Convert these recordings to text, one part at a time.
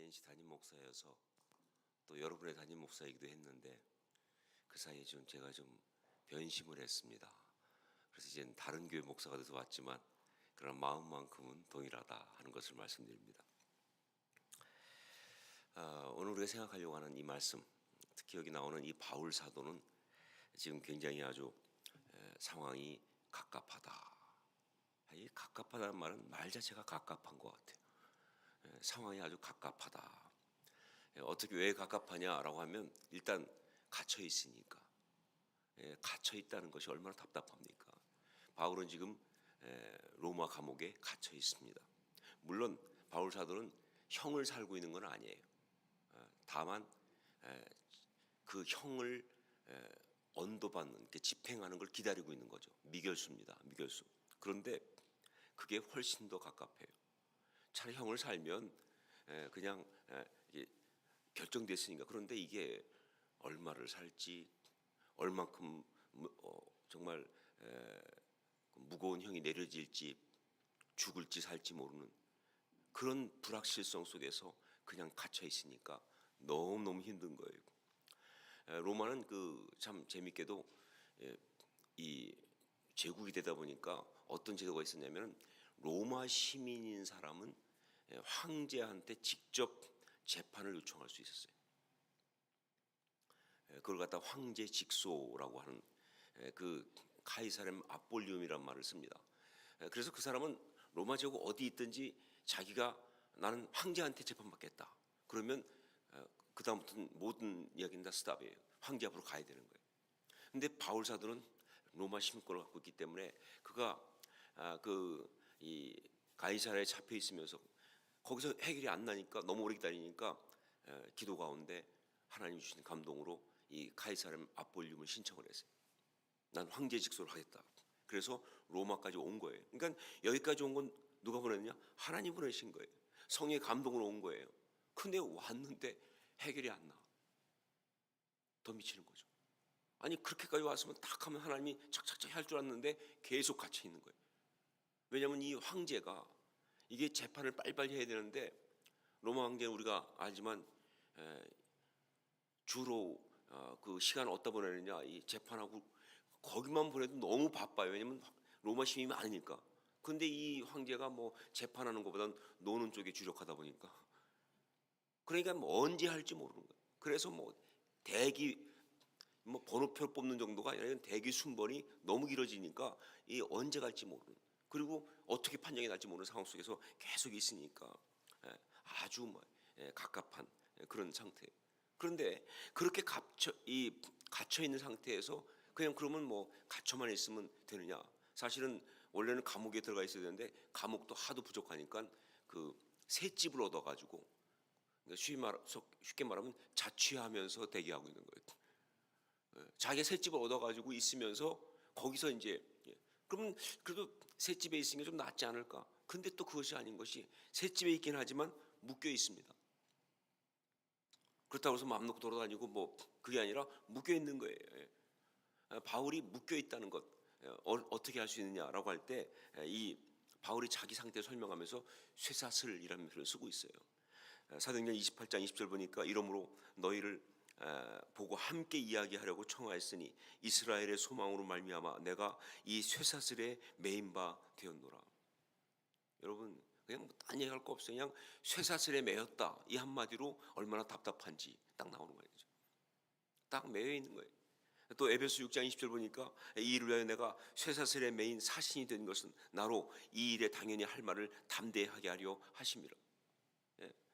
GNC 담임 목사여서 또 여러분의 담임 목사이기도 했는데 그 사이에 좀 제가 좀 변심을 했습니다. 그래서 이제는 다른 교회 목사가 돼서 왔지만 그런 마음만큼은 동일하다 하는 것을 말씀드립니다. 오늘 우리가 생각하려고 하는 이 말씀, 특히 여기 나오는 이 바울 사도는 지금 굉장히 아주 상황이 갑갑하다. 이 갑갑하다는 말은 말 자체가 갑갑한 것 같아요. 상황이 아주 갑갑하다. 어떻게 왜 갑갑하냐라고 하면 일단 갇혀 있으니까. 갇혀 있다는 것이 얼마나 답답합니까? 바울은 지금 로마 감옥에 갇혀 있습니다. 물론 바울 사도는 형을 살고 있는 건 아니에요. 다만 그 형을 언도받는, 집행하는 걸 기다리고 있는 거죠. 미결수입니다. 미결수. 그런데 그게 훨씬 더 갑갑해요. 차라리 형을 살면 그냥 결정됐으니까. 그런데 이게 얼마를 살지, 얼만큼 정말 무거운 형이 내려질지, 죽을지 살지 모르는 그런 불확실성 속에서 그냥 갇혀 있으니까 너무너무 힘든 거예요. 로마는 참 재밌게도 이 제국이 되다 보니까 어떤 제도가 있었냐면 로마 시민인 사람은 황제한테 직접 재판을 요청할 수 있었어요. 그걸 갖다 황제 직소라고 하는 그 카이사렘 아폴리움이란 말을 씁니다. 그래서 그 사람은 로마 제국 어디 있든지 자기가 나는 황제한테 재판받겠다. 그러면 그 다음부터는 모든 이야기는 다 스탑이에요. 황제 앞으로 가야 되는 거예요. 근데 바울 사도는 로마 시민권을 갖고 있기 때문에 그가 이 가이사라에 잡혀 있으면서 거기서 해결이 안 나니까 너무 오래 기다리니까 기도 가운데 하나님 주신 감동으로 이 카이사렘 아폴리움을 신청을 했어요. 난 황제 직소를 하겠다. 그래서 로마까지 온 거예요. 그러니까 여기까지 온 건 누가 보냈냐? 하나님 보내신 거예요. 성의 감동으로 온 거예요. 근데 왔는데 해결이 안 나. 더 미치는 거죠. 아니 그렇게까지 왔으면 딱 하면 하나님이 착착착 할 줄 알았는데 계속 갇혀 있는 거예요. 왜냐하면 이 황제가 이게 재판을 빨리빨리 해야 되는데 로마 황제는 우리가 알지만 주로 그 시간 어디다 보내느냐, 이 재판하고 거기만 보내도 너무 바빠요. 왜냐하면 로마 시민이 많으니까. 근데 이 황제가 뭐 재판하는 것보다는 노는 쪽에 주력하다 보니까 그러니까 뭐 언제 할지 모르는 거예요. 그래서 뭐 대기 번호표 뽑는 정도가 아니라 대기 순번이 너무 길어지니까 이 언제 갈지 모르는, 그리고 어떻게 판정이 날지 모르는 상황 속에서 계속 있으니까 아주 갑갑한 그런 상태예요. 그런데 그렇게 갇혀 있는 상태에서 그냥 그러면 뭐 갇혀만 있으면 되느냐? 사실은 원래는 감옥에 들어가 있어야 되는데 감옥도 하도 부족하니까 그 셋집을 얻어가지고 쉽게 말하면 자취하면서 대기하고 있는 거예요. 자기 셋집을 얻어가지고 있으면서 거기서 이제 그러면 그래도 셋집에 있으면 좀 낫지 않을까? 근데 또 그것이 아닌 것이 셋집에 있긴 하지만 묶여 있습니다. 그렇다고 해서 마음 놓고 돌아다니고 뭐 그게 아니라 묶여 있는 거예요. 바울이 묶여 있다는 것 어떻게 할 수 있느냐라고 할 때 이 바울이 자기 상태 설명하면서 쇠사슬이라는 표현을 쓰고 있어요. 사도행전 28장 20절 보니까 이러므로 너희를 보고 함께 이야기하려고 청하였으니 이스라엘의 소망으로 말미암아 내가 이 쇠사슬에 매인 바 되었노라. 여러분 그냥 뭐 딴 얘기할 거 없어요. 그냥 쇠사슬에 매였다 이 한마디로 얼마나 답답한지 딱 나오는 거예요. 딱 매여 있는 거예요. 또 에베소 6장 20절 보니까 이 일을 위하여 내가 쇠사슬에 매인 사신이 된 것은 나로 이 일에 당연히 할 말을 담대하게 하려 하심이라.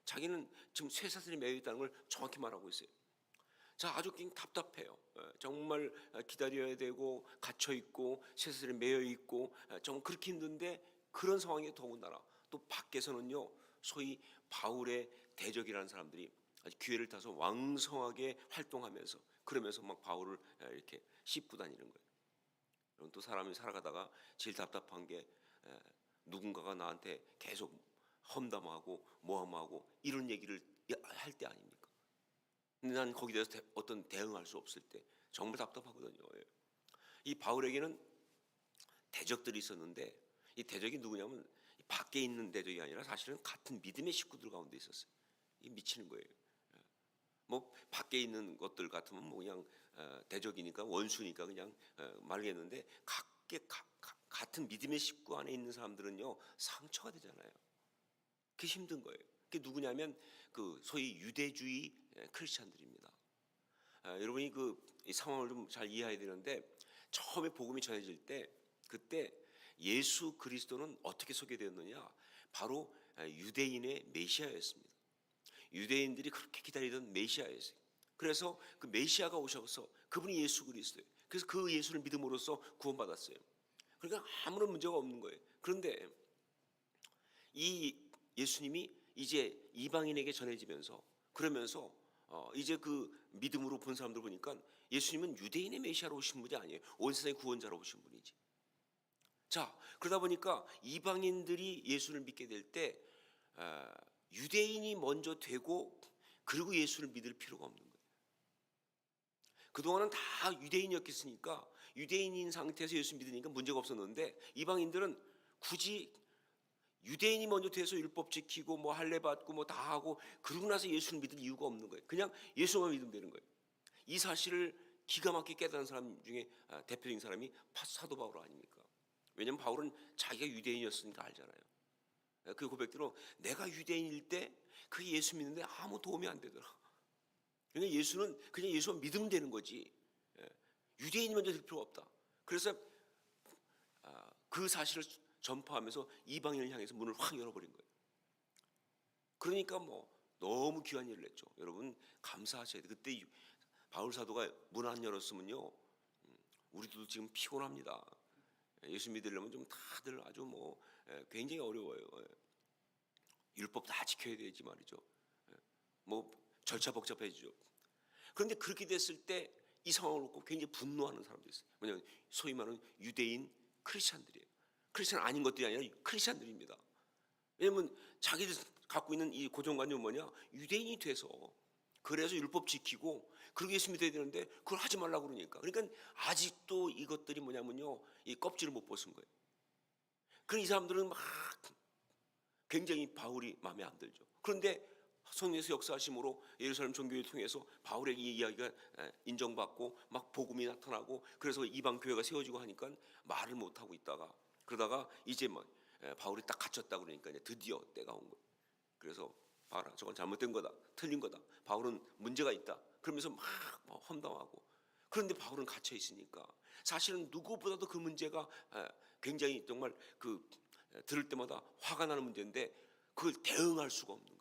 자기는 지금 쇠사슬에 매여 있다는 걸 정확히 말하고 있어요. 자, 아주 그냥 답답해요. 정말 기다려야 되고 갇혀 있고 쇠사슬에 매여 있고 정말 그렇게 힘든데 그런 상황에 더군다나 또 밖에서는요 소위 바울의 대적이라는 사람들이 아주 기회를 타서 왕성하게 활동하면서 그러면서 막 바울을 이렇게 씹고 다니는 거예요. 그럼 또 사람이 살아가다가 제일 답답한 게 누군가가 나한테 계속 험담하고 모함하고 이런 얘기를 할 때 아닙니까? 근데 난 거기에 대해서 어떤 대응할 수 없을 때 정말 답답하거든요. 이 바울에게는 대적들이 있었는데 이 대적이 누구냐면 밖에 있는 대적이 아니라 사실은 같은 믿음의 식구들 가운데 있었어요. 이게 미치는 거예요. 뭐 밖에 있는 것들 같으면 뭐 그냥 대적이니까 원수니까 그냥 말겠는데 같은 믿음의 식구 안에 있는 사람들은요 상처가 되잖아요. 그게 힘든 거예요. 그게 누구냐면 그 소위 유대주의 크리스찬들입니다. 여러분이 이 상황을 좀 잘 이해해야 되는데 처음에 복음이 전해질 때 그때 예수 그리스도는 어떻게 소개되었느냐? 바로 유대인의 메시아였습니다. 유대인들이 그렇게 기다리던 메시아였어요. 그래서 그 메시아가 오셔서 그분이 예수 그리스도예요. 그래서 그 예수를 믿음으로써 구원받았어요. 그러니까 아무런 문제가 없는 거예요. 그런데 이 예수님이 이제 이방인에게 전해지면서 그러면서 이제 그 믿음으로 본 사람들 보니까 예수님은 유대인의 메시아로 오신 분이 아니에요. 온 세상의 구원자로 오신 분이지. 자, 그러다 보니까 이방인들이 예수를 믿게 될 때 유대인이 먼저 되고 그리고 예수를 믿을 필요가 없는 거예요. 그동안은 다 유대인이었겠으니까 유대인인 상태에서 예수 믿으니까 문제가 없었는데 이방인들은 굳이 유대인이 먼저 돼서 율법 지키고 뭐 할례 받고 뭐 다 하고 그러고 나서 예수를 믿을 이유가 없는 거예요. 그냥 예수만 믿으면 되는 거예요. 이 사실을 기가 막히게 깨달은 사람 중에 대표적인 사람이 사도 바울 아닙니까? 왜냐하면 바울은 자기가 유대인이었으니까 알잖아요. 그 고백대로 내가 유대인일 때 그 예수 믿는데 아무 도움이 안 되더라. 그러니까 예수는 그냥 예수만 믿으면 되는 거지. 유대인이 먼저 될 필요가 없다. 그래서 그 사실을 전파하면서 이방인을 향해서 문을 확 열어버린 거예요. 그러니까 뭐 너무 귀한 일을 했죠. 여러분 감사하셔야 돼요. 그때 바울 사도가 문 안 열었으면요, 우리도 지금 피곤합니다. 예수 믿으려면 좀 다들 아주 뭐 굉장히 어려워요. 율법 다 지켜야 되지 말이죠. 뭐 절차 복잡해지죠. 그런데 그렇게 됐을 때 이 상황을 놓고 굉장히 분노하는 사람들이 있어요. 뭐냐면 소위 말하는 유대인 크리스찬들이에요. 크리스찬 아닌 것들이 아니라 크리스찬들입니다. 왜냐하면 자기들 갖고 있는 이 고정관념은 뭐냐? 유대인이 돼서 그래서 율법 지키고 그러고 예수 믿어야 되는데 그걸 하지 말라고 그러니까. 그러니까 아직도 이것들이 뭐냐면요, 이 껍질을 못 벗은 거예요. 그럼 이 사람들은 막 굉장히 바울이 마음에 안 들죠. 그런데 성령에서 역사하심으로 예루살렘 종교를 통해서 바울에게 이 이야기가 인정받고 막 복음이 나타나고 그래서 이방 교회가 세워지고 하니까 말을 못 하고 있다가 그러다가 이제 뭐 바울이 딱 갇혔다 그러니까 이제 드디어 때가 온 거예요. 그래서 봐라, 저건 잘못된 거다, 틀린 거다, 바울은 문제가 있다. 그러면서 막 험담하고. 그런데 바울은 갇혀 있으니까 사실은 누구보다도 그 문제가 굉장히 정말 들을 때마다 화가 나는 문제인데 그걸 대응할 수가 없는 거예요.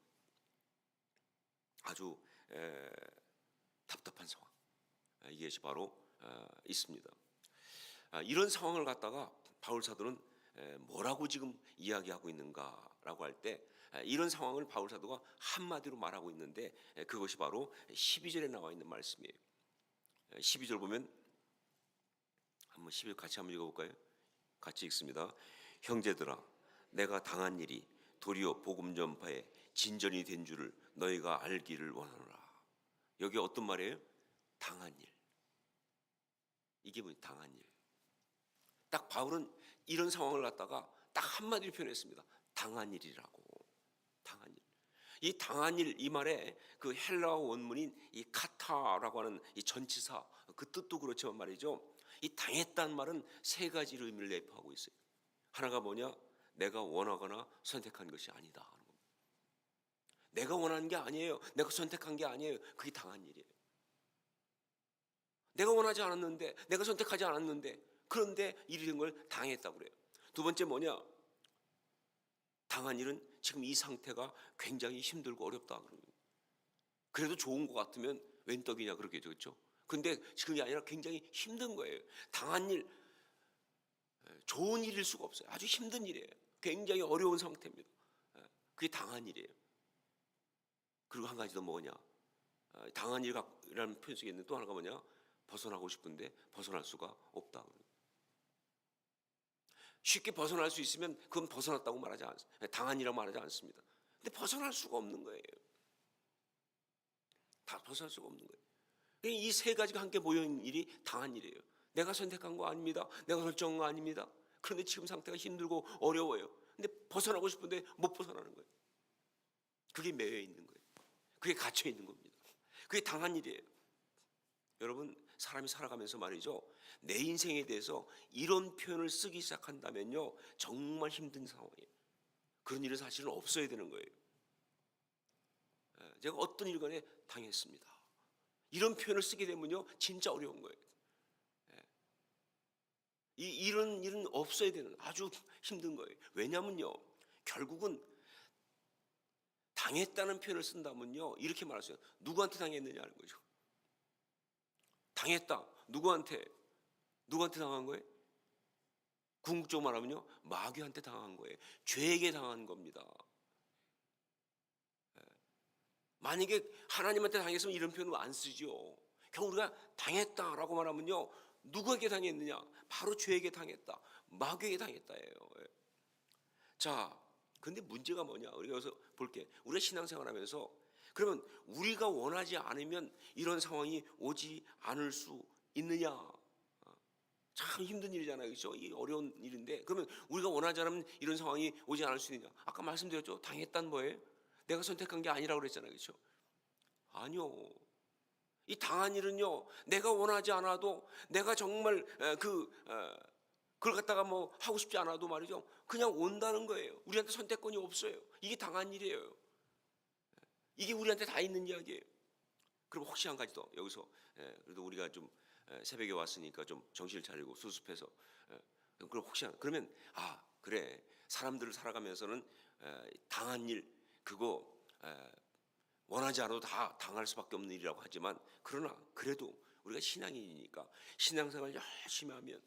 아주 답답한 상황, 이것이 바로 있습니다. 이런 상황을 갖다가 바울 사도는 뭐라고 지금 이야기하고 있는가라고 할 때 이런 상황을 바울 사도가 한마디로 말하고 있는데 그것이 바로 12절에 나와 있는 말씀이에요. 12절 보면 한번 12절 같이 한번 읽어볼까요? 같이 읽습니다. 형제들아, 내가 당한 일이 도리어 복음 전파에 진전이 된 줄을 너희가 알기를 원하노라. 여기 어떤 말이에요? 당한 일. 이게 뭐예요? 당한 일. 딱 바울은 이런 상황을 갖다가 딱 한마디로 표현했습니다. 당한 일이라고. 당한 일. 이 당한 일, 이 말에 그 헬라어 원문인 이 카타라고 하는 이 전치사 그 뜻도 그렇지만 말이죠. 이 당했다는 말은 세 가지로 의미를 내포하고 있어요. 하나가 뭐냐? 내가 원하거나 선택한 것이 아니다 하는 겁니다. 내가 원하는 게 아니에요. 내가 선택한 게 아니에요. 그게 당한 일이에요. 내가 원하지 않았는데, 내가 선택하지 않았는데, 그런데 일이 된 걸 당했다고 그래요. 두 번째 뭐냐? 당한 일은 지금 이 상태가 굉장히 힘들고 어렵다 그러면. 그래도 좋은 것 같으면 웬 떡이냐 그러겠죠, 그렇죠? 근데 지금이 아니라 굉장히 힘든 거예요. 당한 일, 좋은 일일 수가 없어요. 아주 힘든 일이에요. 굉장히 어려운 상태입니다. 그게 당한 일이에요. 그리고 한 가지 더 뭐냐? 당한 일이라는 표현 속에 있는 또 하나가 뭐냐? 벗어나고 싶은데 벗어날 수가 없다. 쉽게 벗어날 수 있으면 그건 벗어났다고 말하지 않습니다. 당한 일이라고 말하지 않습니다. 근데 벗어날 수가 없는 거예요. 다 벗어날 수가 없는 거예요. 이 세 가지가 함께 모여있는 일이 당한 일이에요. 내가 선택한 거 아닙니다. 내가 결정한 거 아닙니다. 그런데 지금 상태가 힘들고 어려워요. 근데 벗어나고 싶은데 못 벗어나는 거예요. 그게 매여 있는 거예요. 그게 갇혀 있는 겁니다. 그게 당한 일이에요. 여러분, 사람이 살아가면서 말이죠, 내 인생에 대해서 이런 표현을 쓰기 시작한다면요 정말 힘든 상황이에요. 그런 일은 사실은 없어야 되는 거예요. 제가 어떤 일간에 당했습니다, 이런 표현을 쓰게 되면요 진짜 어려운 거예요. 이런 일은 없어야 되는 아주 힘든 거예요. 왜냐면요 결국은 당했다는 표현을 쓴다면요 이렇게 말할 수 있어요. 누구한테 당했느냐는 거죠. 당했다. 누구한테 당한 거예요? 궁극적으로 말하면요 마귀한테 당한 거예요. 죄에게 당한 겁니다. 만약에 하나님한테 당했으면 이런 표현을 안 쓰죠. 결국 우리가 당했다라고 말하면요 누구에게 당했느냐? 바로 죄에게 당했다, 마귀에게 당했다예요. 자, 근데 문제가 뭐냐? 우리가 여기서 볼게. 우리가 신앙생활하면서 그러면 우리가 원하지 않으면 이런 상황이 오지 않을 수 있느냐? 참 힘든 일이잖아요, 그렇죠? 이 어려운 일인데 그러면 우리가 원하지 않으면 이런 상황이 오지 않을 수 있느냐? 아까 말씀드렸죠. 당했단 뭐예요? 내가 선택한 게 아니라고 그랬잖아요, 그렇죠? 아니요. 이 당한 일은요 내가 원하지 않아도, 내가 정말 그걸 갖다가 뭐 하고 싶지 않아도 말이죠 그냥 온다는 거예요. 우리한테 선택권이 없어요. 이게 당한 일이에요. 이게 우리한테 다 있는 이야기예요. 그럼 혹시 한 가지 더 여기서, 그래도 우리가 좀 새벽에 왔으니까 좀 정신을 차리고 수습해서, 그럼 혹시 그러면 그래, 사람들을 살아가면서는 당한 일 그거 원하지 않아도 다 당할 수밖에 없는 일이라고 하지만, 그러나 그래도 우리가 신앙인이니까 신앙생활 열심히 하면,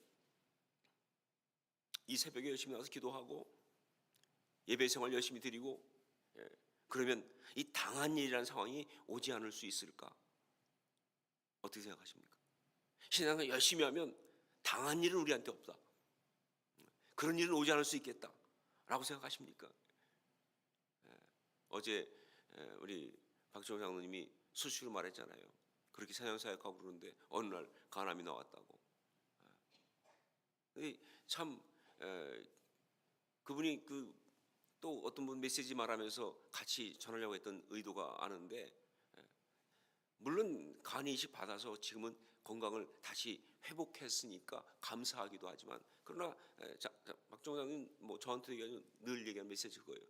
이 새벽에 열심히 나와서 기도하고 예배생활 열심히 드리고, 그러면 이 당한 일이라는 상황이 오지 않을 수 있을까? 어떻게 생각하십니까? 신앙을 열심히 하면 당한 일은 우리한테 없다, 그런 일은 오지 않을 수 있겠다라고 생각하십니까? 어제 우리 박정호 장로님이 수시로 말했잖아요. 그렇게 사냥사역하고 그러는데 어느 날 간암이 나왔다고. 참 그분이 또 어떤 분 메시지 말하면서 같이 전하려고 했던 의도가 아는데, 물론 간 이식 받아서 지금은 건강을 다시 회복했으니까 감사하기도 하지만, 그러나 박정호 장로님 뭐 저한테 늘 얘기하는 메시지 그거예요.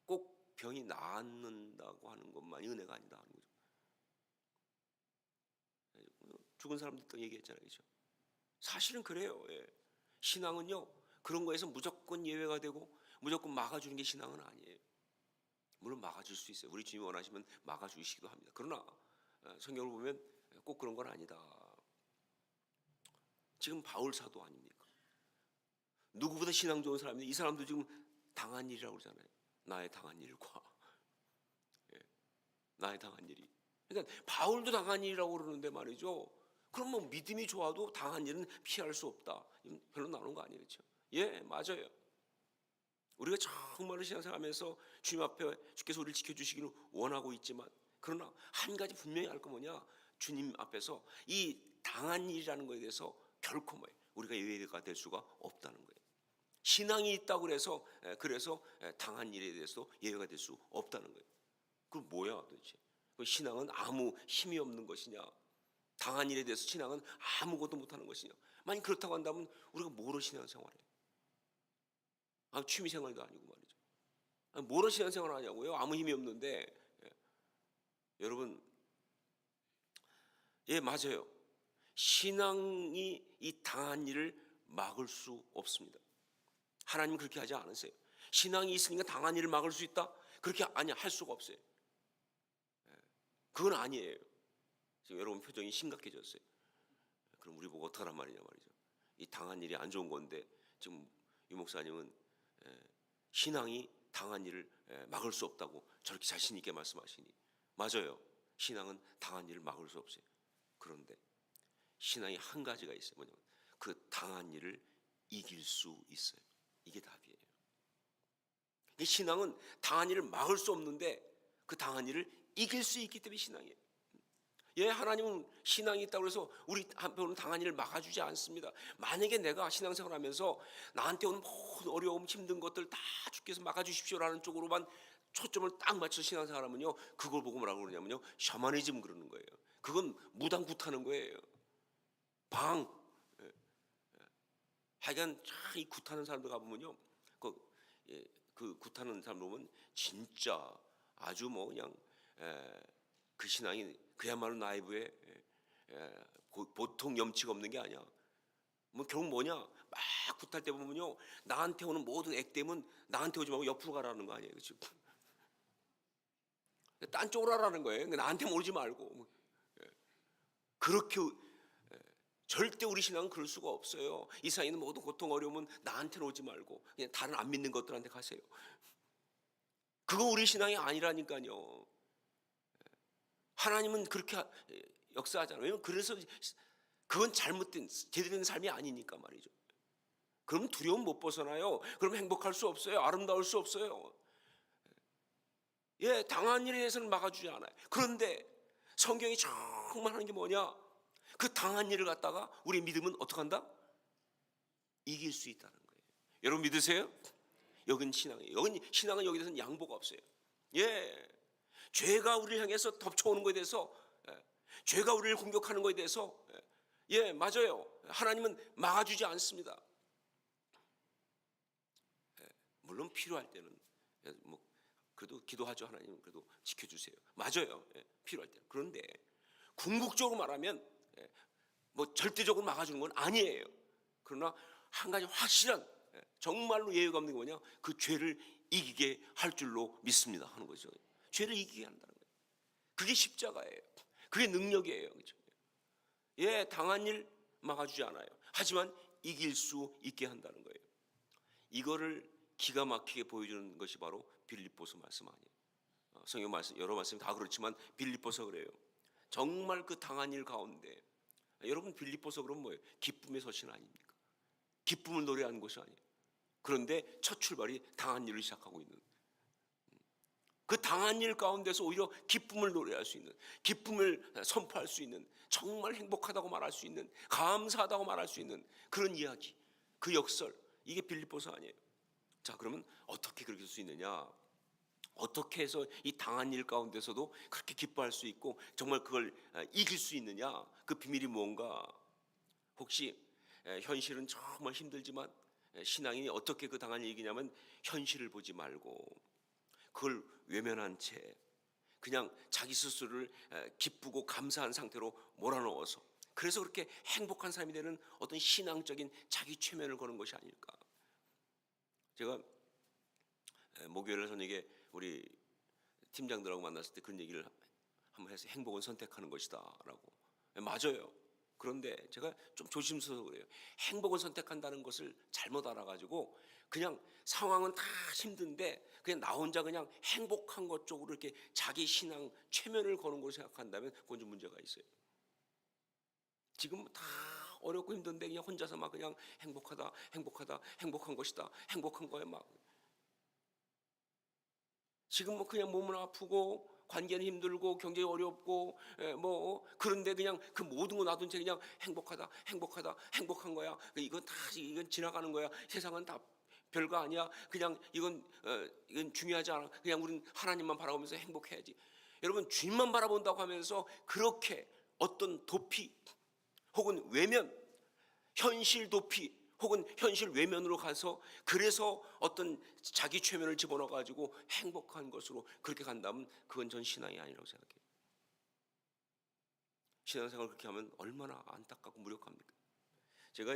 꼭 병이 낫는다고 하는 것만이 은혜가 아니다 하는 거죠. 죽은 사람들도 얘기했잖아요, 그렇죠? 사실은 그래요. 신앙은요 그런 거에서 무조건 예외가 되고 무조건 막아주는 게 신앙은 아니에요. 물론 막아줄 수 있어요. 우리 주님이 원하시면 막아주시기도 합니다. 그러나 성경을 보면 꼭 그런 건 아니다. 지금 바울 사도 아닙니까? 누구보다 신앙 좋은 사람인데 이 사람도 지금 당한 일이라고 그러잖아요. 나의 당한 일과 나의 당한 일이. 그러니까 바울도 당한 일이라고 그러는데 말이죠. 그럼 뭐 믿음이 좋아도 당한 일은 피할 수 없다. 별로 나오는 거 아니에요, 그렇죠? 맞아요. 우리가 정말로 신앙생활하면서 주님 앞에 주께서 우리를 지켜주시기를 원하고 있지만, 그러나 한 가지 분명히 알 거 뭐냐? 주님 앞에서 이 당한 일이라는 것에 대해서 결코 우리가 예외가 될 수가 없다는 거예요. 신앙이 있다고 그래서 당한 일에 대해서 예외가 될 수 없다는 거예요. 그럼 뭐야 도대체? 신앙은 아무 힘이 없는 것이냐? 당한 일에 대해서 신앙은 아무것도 못하는 것이냐? 만약 그렇다고 한다면 우리가 뭐로 신앙생활해요? 취미생활도 아니고 말이죠. 뭐로 신앙생활 하냐고요? 아무 힘이 없는데. 여러분, 맞아요. 신앙이 이 당한 일을 막을 수 없습니다. 하나님은 그렇게 하지 않으세요. 신앙이 있으니까 당한 일을 막을 수 있다? 그렇게 할 수가 없어요. 그건 아니에요. 지금 여러분 표정이 심각해졌어요. 그럼 우리 보고 어떡하란 말이냐 말이죠. 이 당한 일이 안 좋은 건데 지금 유 목사님은 신앙이 당한 일을 막을 수 없다고 저렇게 자신 있게 말씀하시니, 맞아요. 신앙은 당한 일을 막을 수 없어요. 그런데 신앙이 한 가지가 있어요. 뭐냐면 그 당한 일을 이길 수 있어요. 이게 답이에요. 신앙은 당한 일을 막을 수 없는데 그 당한 일을 이길 수 있기 때문에 신앙이에요. 하나님은 신앙이 있다고 해서 우리 한편으로는 당한 일을 막아주지 않습니다. 만약에 내가 신앙생활하면서 나한테 오는 모든 어려움, 힘든 것들 다 주께서 막아주십시오라는 쪽으로만 초점을 딱 맞춰 신앙생활하면요, 그걸 보고 뭐라고 그러냐면요, 셔머니즘 그러는 거예요. 그건 무당 굿하는 거예요. 방. 하여간 이 굿하는 사람들 가보면요, 그, 그 굿하는 사람 보면 진짜 아주 뭐 그냥 그 신앙이 그야말로 나이브에 보통 염치가 없는 게 아니야. 뭐 결국 뭐냐, 막 굿할 때 보면요, 나한테 오는 모든 액땜은 나한테 오지 말고 옆으로 가라는 거 아니에요, 그렇죠? 딴 쪽으로 하라는 거예요. 나한테 오지 말고. 그렇게 절대 우리 신앙은 그럴 수가 없어요. 이 세상에 있는 모든 고통 어려움은 나한테는 오지 말고 그냥 다른 안 믿는 것들한테 가세요. 그거 우리 신앙이 아니라니까요. 하나님은 그렇게 역사하잖아요. 왜냐면 그래서 그건 잘못된 제대로 된 삶이 아니니까 말이죠. 그럼 두려움 못 벗어나요. 그럼 행복할 수 없어요. 아름다울 수 없어요. 예, 당한 일에 대해서는 막아주지 않아요. 그런데 성경이 정말 하는 게 뭐냐? 그 당한 일을 갖다가 우리 믿음은 어떻게 한다? 이길 수 있다는 거예요. 여러분 믿으세요? 여긴 신앙이에요. 여긴 신앙은 여기 대해서는 양보가 없어요. 예, 죄가 우리를 향해서 덮쳐오는 것에 대해서, 죄가 우리를 공격하는 것에 대해서, 예, 맞아요. 하나님은 막아주지 않습니다. 물론 필요할 때는 뭐 그래도 기도하죠. 하나님 그래도 지켜주세요. 맞아요. 필요할 때. 그런데 궁극적으로 말하면 뭐 절대적으로 막아주는 건 아니에요. 그러나 한 가지 확실한, 정말로 예외가 없는 게 뭐냐, 그 죄를 이기게 할 줄로 믿습니다 하는 거죠. 죄를 이기게 한다는 거예요. 그게 십자가예요. 그게 능력이에요. 그렇죠? 예, 당한 일 막아주지 않아요. 하지만 이길 수 있게 한다는 거예요. 이거를 기가 막히게 보여주는 것이 바로 빌립보서 말씀 아니에요. 성경 말씀 여러 말씀 다 그렇지만 빌립보서 그래요. 정말 그 당한 일 가운데, 여러분 빌립보서 그럼 뭐예요? 기쁨의 서신 아닙니까? 기쁨을 노래하는 것이 아니에요. 그런데 첫 출발이 당한 일을 시작하고 있는, 그 당한 일 가운데서 오히려 기쁨을 노래할 수 있는, 기쁨을 선포할 수 있는, 정말 행복하다고 말할 수 있는, 감사하다고 말할 수 있는 그런 이야기, 그 역설, 이게 빌립보서 아니에요. 자, 그러면 어떻게 그렇게 할 수 있느냐? 어떻게 해서 이 당한 일 가운데서도 그렇게 기뻐할 수 있고 정말 그걸 이길 수 있느냐? 그 비밀이 뭔가? 혹시 현실은 정말 힘들지만 신앙인이 어떻게 그 당한 일 이기냐면, 현실을 보지 말고 그걸 외면한 채 그냥 자기 스스로를 기쁘고 감사한 상태로 몰아넣어서, 그래서 그렇게 행복한 삶이 되는 어떤 신앙적인 자기 최면을 거는 것이 아닐까. 제가 목요일 저녁에 우리 팀장들하고 만났을 때 그런 얘기를 한번 해서, 행복은 선택하는 것이다 라고. 맞아요. 그런데 제가 좀 조심스러워서 그래요. 행복을 선택한다는 것을 잘못 알아가지고 그냥 상황은 다 힘든데 그냥 나 혼자 그냥 행복한 것 쪽으로 이렇게 자기 신앙 최면을 거는 걸 생각한다면 그건 좀 문제가 있어요. 지금 다 어렵고 힘든데 그냥 혼자서 막 그냥 행복하다, 행복하다, 행복한 것이다, 행복한 거에 막, 지금 뭐 그냥 몸은 아프고 관계는 힘들고 경제 어렵고 뭐 그런데 그냥 그 모든 거 놔둔 채 그냥 행복하다, 행복하다, 행복한 거야. 이건 다 이건 지나가는 거야. 세상은 다 별거 아니야. 그냥 이건 중요하지 않아. 그냥 우리는 하나님만 바라보면서 행복해야지. 여러분, 주님만 바라본다고 하면서 그렇게 어떤 도피 혹은 외면, 현실 도피 혹은 현실 외면으로 가서 그래서 어떤 자기 최면을 집어넣어 가지고 행복한 것으로 그렇게 간다면 그건 전 신앙이 아니라고 생각해요. 신앙생활 그렇게 하면 얼마나 안타깝고 무력합니까? 제가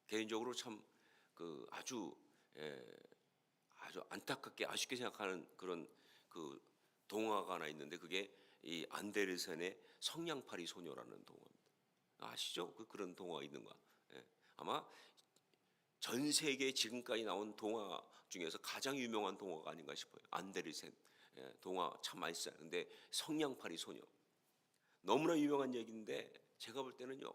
개인적으로 참 아주 안타깝게 아쉽게 생각하는 그런 그 동화가 하나 있는데, 그게 이 안데르센의 성냥팔이 소녀라는 동화입니다. 아시죠? 그런 동화가 있는 거. 아마 전 세계 지금까지 나온 동화 중에서 가장 유명한 동화가 아닌가 싶어요. 안데르센 동화 참 많이 써요. 근데 성냥팔이 소녀 너무나 유명한 얘기인데, 제가 볼 때는요,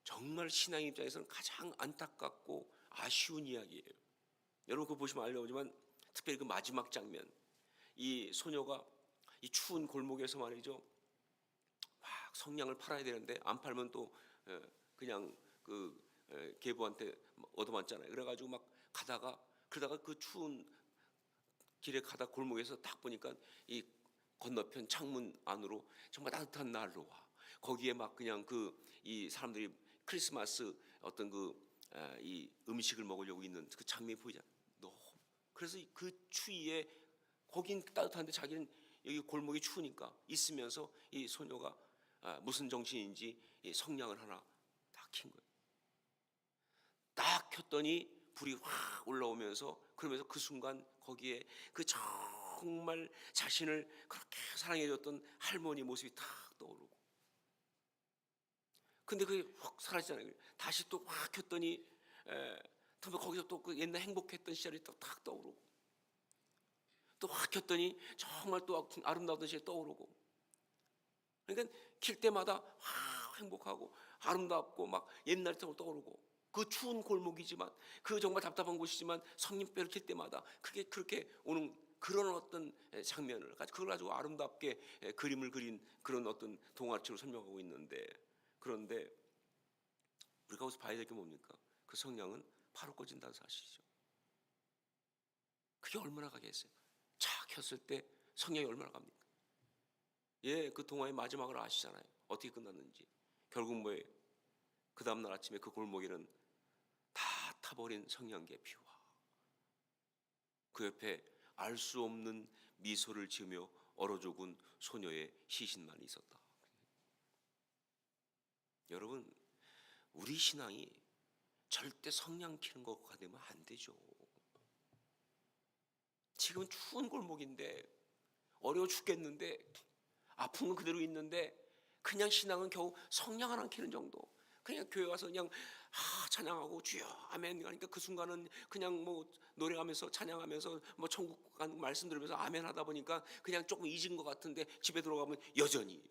정말 신앙 입장에서는 가장 안타깝고 아쉬운 이야기예요. 여러분 그거 보시면 알려오지만, 특별히 그 마지막 장면, 이 소녀가 이 추운 골목에서 말이죠, 막 성냥을 팔아야 되는데 안 팔면 또 그냥 그 계부한테 얻어맞잖아요. 그래가지고 막 가다가 그러다가 그 추운 길에 가다 골목에서 딱 보니까 이 건너편 창문 안으로 정말 따뜻한 난로와 거기에 막 그냥 이 사람들이 크리스마스 어떤 이 음식을 먹으려고 있는 그 장면이 보이잖아. 너무 그래서 그 추위에 거긴 따뜻한데 자기는 여기 골목이 추우니까 있으면서 이 소녀가 무슨 정신인지 이 성냥을 하나 딱 킨 거예요. 딱 켰더니 불이 확 올라오면서 그러면서 그 순간 거기에 그 정말 자신을 그렇게 사랑해줬던 할머니 모습이 탁 떠오르고 근데 그게 확 사라지잖아요. 다시 또 확 켰더니 거기서 또 그 옛날 행복했던 시절이 또 탁 떠오르고 또 확 켰더니 정말 또 아름다웠던 시절이 떠오르고 그러니까 킬 때마다 확 행복하고 아름답고 막 옛날처럼 떠오르고 그 추운 골목이지만 그 정말 답답한 곳이지만 성령뼈를 킬 때마다 그게 그렇게 오는 그런 어떤 장면을 그걸 가지고 아름답게 그림을 그린 그런 어떤 동화책으로 설명하고 있는데 그런데 우리가 거기서 봐야 될 게 뭡니까? 그 성냥은 바로 꺼진다는 사실이죠. 그게 얼마나 가겠어요? 쫙 켰을 때 성냥이 얼마나 갑니까? 예, 그 동화의 마지막을 아시잖아요. 어떻게 끝났는지. 결국 뭐예요? 그 다음날 아침에 그 골목에는 다 타버린 성냥개피와 그 옆에 알 수 없는 미소를 지으며 얼어 죽은 소녀의 시신만 있었다. 여러분, 우리 신앙이 절대 성냥 키는 것과 되면 안 되죠. 지금은 추운 골목인데 어려워 죽겠는데 아픈 건 그대로 있는데 그냥 신앙은 겨우 성냥 하나 키는 정도. 그냥 교회 와서 그냥 찬양하고 주여 아멘 하니까 그 순간은 그냥 뭐 노래하면서 찬양하면서 뭐 천국 간 말씀 들으면서 아멘 하다 보니까 그냥 조금 잊은 것 같은데 집에 들어가면 여전히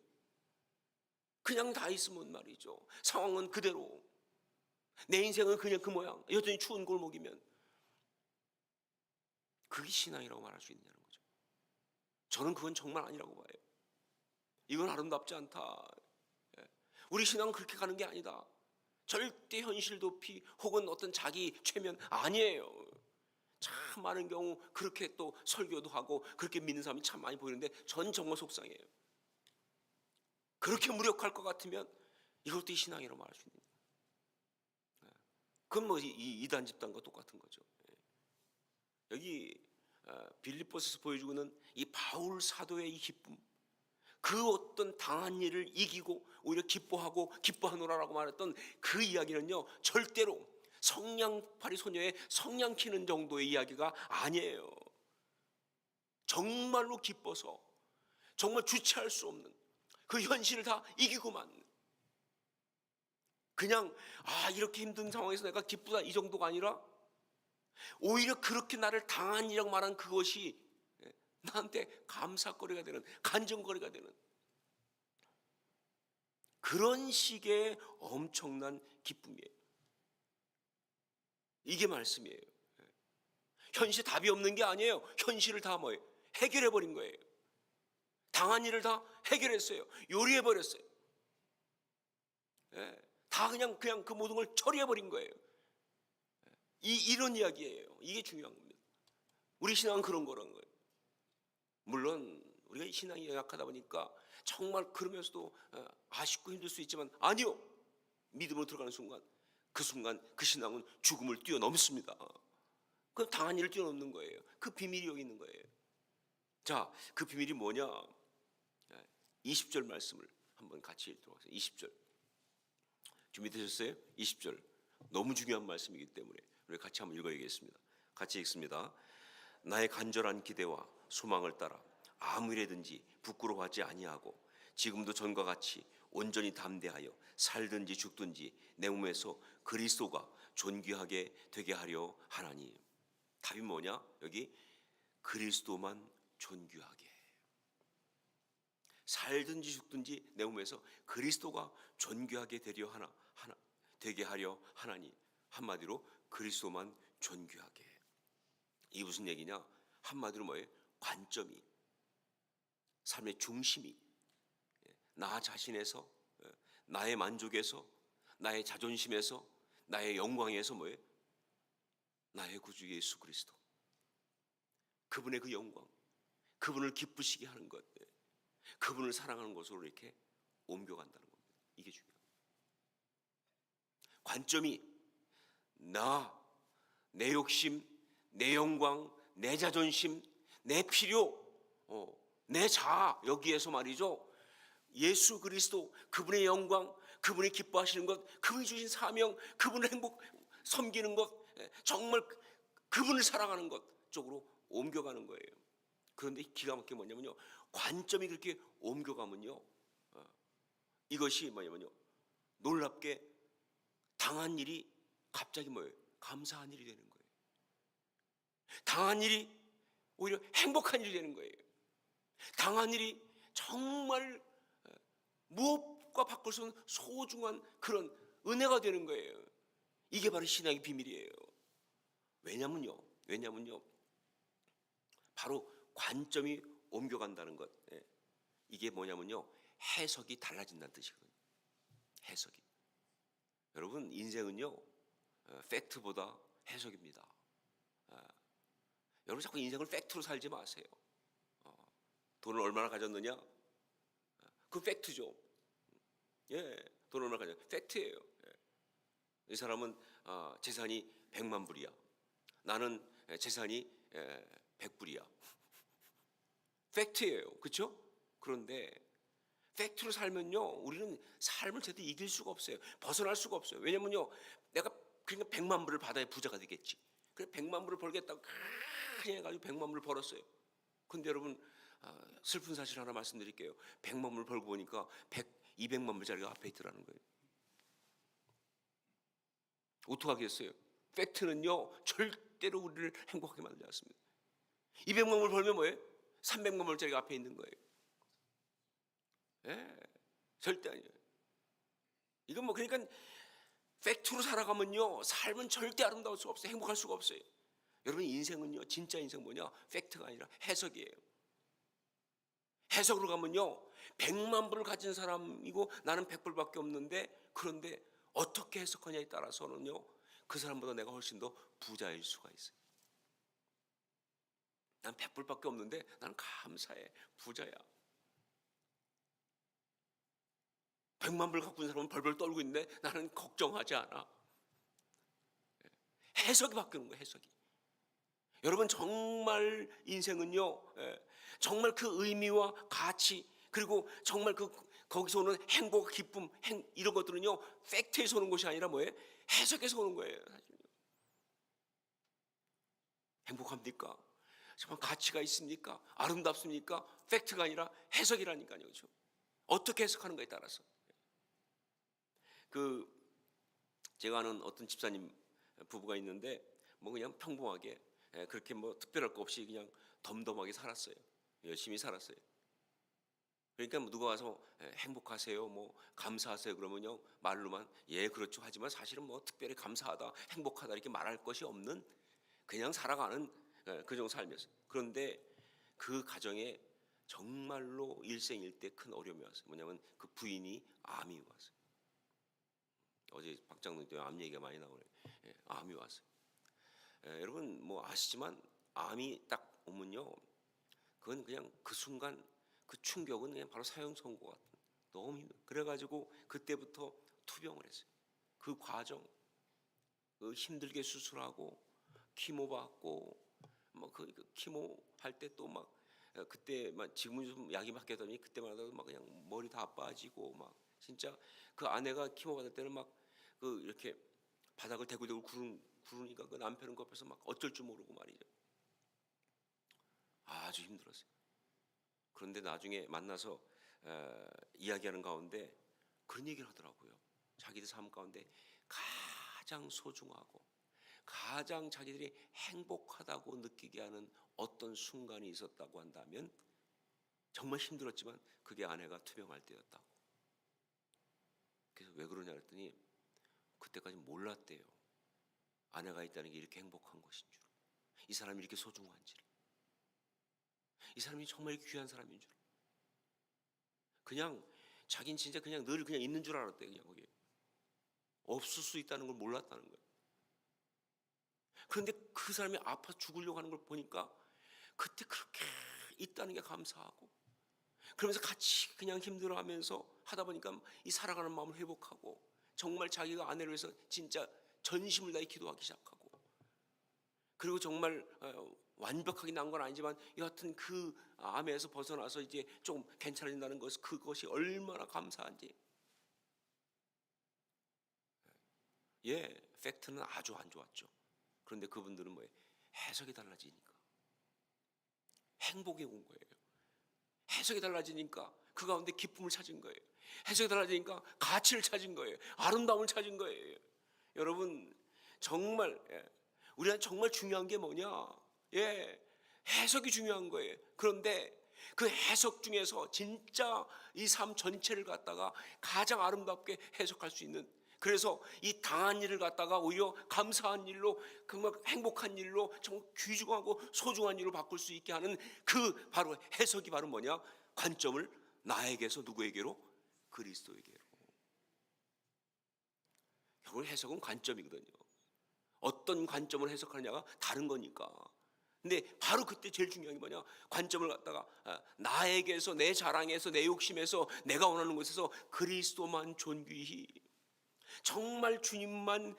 그냥 다 있으면 말이죠. 상황은 그대로 내 인생은 그냥 그 모양 여전히 추운 골목이면 그게 신앙이라고 말할 수 있냐는 거죠. 저는 그건 정말 아니라고 봐요. 이건 아름답지 않다. 우리 신앙은 그렇게 가는 게 아니다. 절대 현실 도피 혹은 어떤 자기 최면 아니에요. 참 많은 경우 그렇게 또 설교도 하고 그렇게 믿는 사람이 참 많이 보이는데 전 정말 속상해요. 그렇게 무력할 것 같으면 이것도 신앙이라고 말할 수 있는 거예요. 그건 뭐 이 이단 집단과 똑같은 거죠. 여기 빌립보서에서 보여주고는 이 바울 사도의 이 기쁨 그 어떤 당한 일을 이기고 오히려 기뻐하고 기뻐하노라라고 말했던 그 이야기는요 절대로 성냥팔이 소녀의 성냥 키는 정도의 이야기가 아니에요. 정말로 기뻐서 정말 주체할 수 없는 그 현실을 다 이기고만 그냥 이렇게 힘든 상황에서 내가 기쁘다 이 정도가 아니라 오히려 그렇게 나를 당한 일이라고 말한 그것이 나한테 감사거리가 되는 간증거리가 되는 그런 식의 엄청난 기쁨이에요. 이게 말씀이에요. 현실에 답이 없는 게 아니에요. 현실을 다 뭐예요? 해결해버린 거예요. 당한 일을 다 해결했어요. 요리해버렸어요. 다 그냥 그 모든 걸 처리해버린 거예요. 이런 이야기예요. 이게 중요한 겁니다. 우리 신앙은 그런 거라는 거예요. 물론 우리가 신앙이 연약하다 보니까 정말 그러면서도 아쉽고 힘들 수 있지만 아니요. 믿음으로 들어가는 순간 그 신앙은 죽음을 뛰어넘습니다. 그 당한 일을 뛰어넘는 거예요. 그 비밀이 여기 있는 거예요. 자, 그 비밀이 뭐냐? 20절 말씀을 한번 같이 읽도록 하겠습니다. 20절 준비되셨어요? 20절 너무 중요한 말씀이기 때문에 우리 같이 한번 읽어야겠습니다. 같이 읽습니다. 나의 간절한 기대와 소망을 따라 아무 일에든지 부끄러워하지 아니하고 지금도 전과 같이 온전히 담대하여 살든지 죽든지 내 몸에서 그리스도가 존귀하게 되게 하려 하나니. 답이 뭐냐? 여기 그리스도만 존귀하게 살든지 죽든지 내 몸에서 그리스도가 존귀하게 되게 하려 하나니. 한마디로 그리스도만 존귀하게. 이게 무슨 얘기냐? 한마디로 뭐예요? 관점이 삶의 중심이 나 자신에서 나의 만족에서 나의 자존심에서 나의 영광에서 뭐예요? 나의 구주 예수 그리스도, 그분의 그 영광, 그분을 기쁘시게 하는 것, 그분을 사랑하는 곳으로 이렇게 옮겨간다는 겁니다. 이게 중요합니다. 관점이 내 욕심, 내 영광, 내 자존심, 내 필요, 내 자아, 여기에서 말이죠, 예수 그리스도, 그분의 영광, 그분이 기뻐하시는 것, 그분이 주신 사명, 그분을 섬기는 것, 정말 그분을 사랑하는 것 쪽으로 옮겨가는 거예요. 그런데 기가 막힌 게 뭐냐면요, 관점이 그렇게 옮겨가면요, 이것이 뭐냐면요, 놀랍게 당한 일이 갑자기 뭐예요? 감사한 일이 되는 거예요. 당한 일이 오히려 행복한 일이 되는 거예요. 당한 일이 정말 무엇과 바꿀 수 없는 소중한 그런 은혜가 되는 거예요. 이게 바로 신앙의 비밀이에요. 왜냐면요, 바로 관점이 옮겨간다는 것, 이게 뭐냐면요, 해석이 달라진다는 뜻이거든요. 해석이. 여러분, 인생은요, 팩트보다 해석입니다. 여러분 자꾸 인생을 팩트로 살지 마세요. 돈을 얼마나 가졌느냐? 그 팩트죠. 돈을 얼마나 가졌냐? 팩트예요. 이 사람은 재산이 100만 불이야. 나는 재산이 100불이야. 팩트예요. 그렇죠? 그런데 팩트로 살면요, 우리는 삶을 제대로 이길 수가 없어요. 벗어날 수가 없어요. 왜냐면요, 내가 그러니까 100만 불을 받아야 부자가 되겠지. 그래 100만 불을 벌겠다고 그냥 해가지고 100만 불을 벌었어요. 근데 여러분, 슬픈 사실 하나 말씀드릴게요. 100만 불 벌고 보니까 200만 불짜리가 앞에 있더라는 거예요. 어떡하겠어요? 팩트는요, 절대로 우리를 행복하게 만들지 않습니다. 200만 불 벌면 뭐예요? 300만 불짜리가 앞에 있는 거예요. 절대 아니에요. 이건 뭐 그러니까 팩트로 살아가면요, 삶은 절대 아름다울 수가 없어요. 행복할 수가 없어요. 여러분, 인생은요, 진짜 인생 뭐냐? 팩트가 아니라 해석이에요. 해석으로 가면요, 100만 불을 가진 사람이고 나는 100불밖에 없는데, 그런데 어떻게 해석하냐에 따라서는요, 그 사람보다 내가 훨씬 더 부자일 수가 있어요. 난 100불밖에 없는데 나는 감사해, 부자야. 100만 불 갖고 있는 사람은 벌벌 떨고 있는데 나는 걱정하지 않아. 해석이 바뀌는 거예요, 해석이. 여러분, 정말 인생은요, 정말 그 의미와 가치, 그리고 정말 거기서 오는 행복, 기쁨, 이런 것들은요, 팩트에서 오는 것이 아니라 뭐예요? 해석에서 오는 거예요, 사실은요. 행복합니까? 정말 가치가 있습니까? 아름답습니까? 팩트가 아니라 해석이라니까요, 그렇죠? 어떻게 해석하는가에 따라서. 제가 아는 어떤 집사님 부부가 있는데, 뭐 그냥 평범하게, 그렇게 뭐 특별할 거 없이 그냥 덤덤하게 살았어요. 열심히 살았어요. 그러니까 누가 와서 행복하세요, 뭐 감사하세요 그러면요, 말로만 그렇죠 하지만 사실은 뭐 특별히 감사하다, 행복하다 이렇게 말할 것이 없는, 그냥 살아가는 그 정도 삶이었어요. 그런데 그 가정에 정말로 일생일대 큰 어려움이 왔어요. 뭐냐면 그 부인이 암이 왔어요. 어제 박장로님 때문에 암 얘기가 많이 나오네요. 암이 왔어요. 여러분 뭐 아시지만 암이 딱 오면요, 그건 그냥 그 순간 그 충격은 그냥 바로 사형 선고 같은, 너무 힘들어요. 그래가지고 그때부터 투병을 했어요. 그 과정, 그 힘들게 수술하고 키모 받고, 그 키모 할 때 또 막 그때 막 지금은 좀 약이 바뀌었더니 그때마다 막 그냥 머리 다 빠지고, 막 진짜 그 아내가 키모 받을 때는 막 이렇게 바닥을 대고대고 구르니까 그 남편은 그 옆에서 막 어쩔 줄 모르고 말이죠. 아주 힘들었어요. 그런데 나중에 만나서 이야기하는 가운데 그런 얘기를 하더라고요. 자기들 삶 가운데 가장 소중하고 가장 자기들이 행복하다고 느끼게 하는 어떤 순간이 있었다고 한다면, 정말 힘들었지만 그게 아내가 투병할 때였다고. 그래서 왜 그러냐 했더니 그때까지 몰랐대요. 아내가 있다는 게 이렇게 행복한 것인 줄, 이 사람이 이렇게 소중한지를, 이 사람이 정말 귀한 사람인 줄. 그냥 자긴 진짜 그냥 늘 그냥 있는 줄 알았대요. 그냥 거기에 없을 수 있다는 걸 몰랐다는 거예요. 그런데 그 사람이 아파 죽으려고 하는 걸 보니까 그때 그렇게 있다는 게 감사하고, 그러면서 같이 그냥 힘들어하면서 하다 보니까 이 살아가는 마음을 회복하고 정말 자기가 아내를 위해서 진짜 전심을 다해 기도하기 시작하고, 그리고 정말 완벽하게 난 건 아니지만 여하튼 그 암에서 벗어나서 이제 좀 괜찮아진다는 것, 그것이 얼마나 감사한지. 예, 팩트는 아주 안 좋았죠. 그런데 그분들은 뭐예요? 해석이 달라지니까 행복이 온 거예요. 해석이 달라지니까 그 가운데 기쁨을 찾은 거예요. 해석이 달라지니까 가치를 찾은 거예요. 아름다움을 찾은 거예요. 여러분, 정말 우리한테 정말 중요한 게 뭐냐? 예, 해석이 중요한 거예요. 그런데 그 해석 중에서 진짜 이 삶 전체를 갖다가 가장 아름답게 해석할 수 있는, 그래서 이 당한 일을 갖다가 오히려 감사한 일로, 정말 행복한 일로, 정말 귀중하고 소중한 일로 바꿀 수 있게 하는 그 바로 해석이 바로 뭐냐? 관점을 나에게서 누구에게로? 그리스도에게로. 결국 해석은 관점이거든요. 어떤 관점을 해석하느냐가 다른 거니까. 근데 바로 그때 제일 중요한 게 뭐냐? 관점을 갖다가 나에게서, 내 자랑에서, 내 욕심에서, 내가 원하는 곳에서 그리스도만 존귀히, 정말 주님만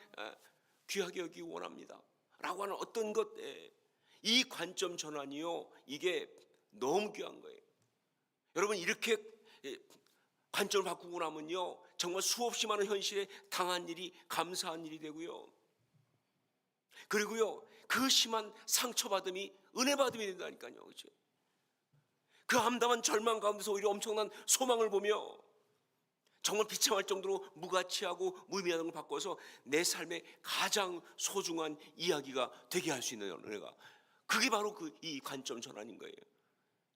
귀하게 여기기 원합니다 라고 하는 어떤 것, 이 관점 전환이요, 이게 너무 귀한 거예요. 여러분, 이렇게 관점을 바꾸고 나면요, 정말 수없이 많은 현실에 당한 일이 감사한 일이 되고요, 그리고요 그 심한 상처받음이 은혜받음이 된다니까요. 그렇죠? 그 암담한 절망 가운데서 오히려 엄청난 소망을 보며 정말 비참할 정도로 무가치하고 무의미한 걸 바꿔서 내 삶의 가장 소중한 이야기가 되게 할 수 있는 은혜가, 그게 바로 이 관점 전환인 거예요.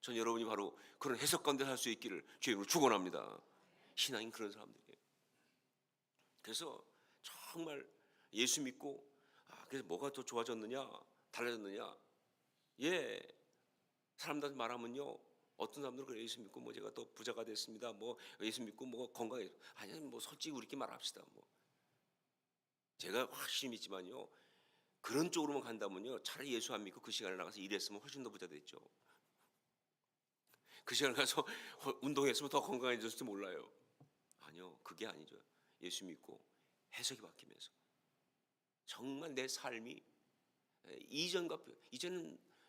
전 여러분이 바로 그런 해석 가운데 살 수 있기를 주님으로 축원합니다. 신앙인 그런 사람들이에요. 그래서 정말 예수 믿고 그래서 뭐가 더 좋아졌느냐, 달라졌느냐? 예, 사람들한테 말하면요, 어떤 사람들은 그래, 예수 믿고 뭐 제가 더 부자가 됐습니다, 뭐 예수 믿고 뭐 건강해. 아니, 뭐 솔직히 우리끼리 말합시다. 뭐 제가 확실히 믿지만요, 그런 쪽으로만 간다면요, 차라리 예수 안 믿고 그 시간에 나가서 일했으면 훨씬 더 부자 됐죠. 그 시간에 가서 운동했으면 더 건강해졌을지 몰라요. 아니요, 그게 아니죠. 예수 믿고 해석이 바뀌면서 정말 내 삶이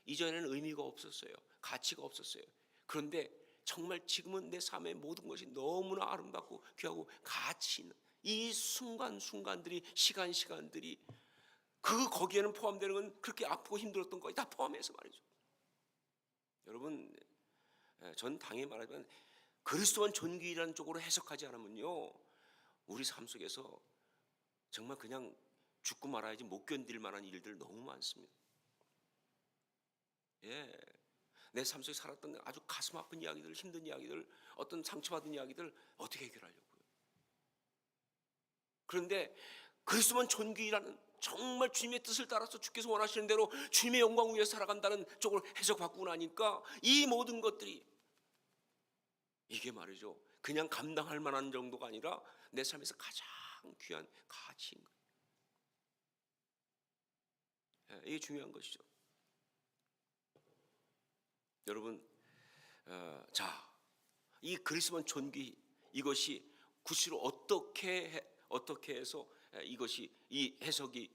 이전에는 의미가 없었어요. 가치가 없었어요. 그런데 정말 지금은 내 삶의 모든 것이 너무나 아름답고 귀하고 가치 있는 이 순간순간들이, 시간들이, 거기에는 포함되는 건 그렇게 아프고 힘들었던 거에 다 포함해서 말이죠. 여러분, 전 당연히 말하지만 그리스도만 존귀라는 쪽으로 해석하지 않으면요, 우리 삶 속에서 정말 그냥 죽고 말아야지 못 견딜 만한 일들 너무 많습니다. 예, 내 삶 속에 살았던 아주 가슴 아픈 이야기들, 힘든 이야기들, 어떤 상처받은 이야기들 어떻게 해결하려고요? 그런데 그리스도만 존귀라는, 정말 주님의 뜻을 따라서 주께서 원하시는 대로 주님의 영광 위에 살아간다는 쪽으로 해석 바꾸고 나니까 이 모든 것들이, 이게 말이죠, 그냥 감당할 만한 정도가 아니라 내 삶에서 가장 귀한 가치인 거예요. 이게 중요한 것이죠. 여러분, 이 그리스도만 존귀, 이것이 구시로 어떻게 해서 이것이, 이 해석이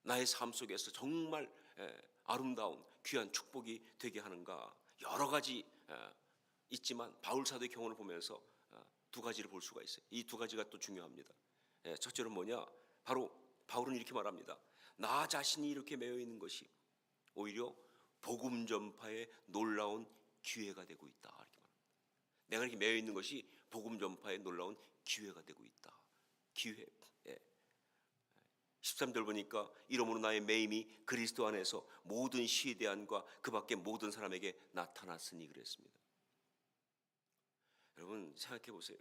나의 삶 속에서 정말 아름다운 귀한 축복이 되게 하는가? 여러 가지 있지만 바울 사도의 경험을 보면서 두 가지를 볼 수가 있어요. 이 두 가지가 또 중요합니다. 첫째로 뭐냐? 바로 바울은 이렇게 말합니다. 나 자신이 이렇게 매여 있는 것이 오히려 복음 전파의 놀라운 기회가 되고 있다, 이렇게 말합니다. 내가 이렇게 매여 있는 것이 복음 전파의 놀라운 기회가 되고 있다. 기회. 13절 보니까 이러므로 나의 매임이 그리스도 안에서 모든 시대안과 그 밖에 모든 사람에게 나타났으니 그랬습니다. 여러분 생각해 보세요.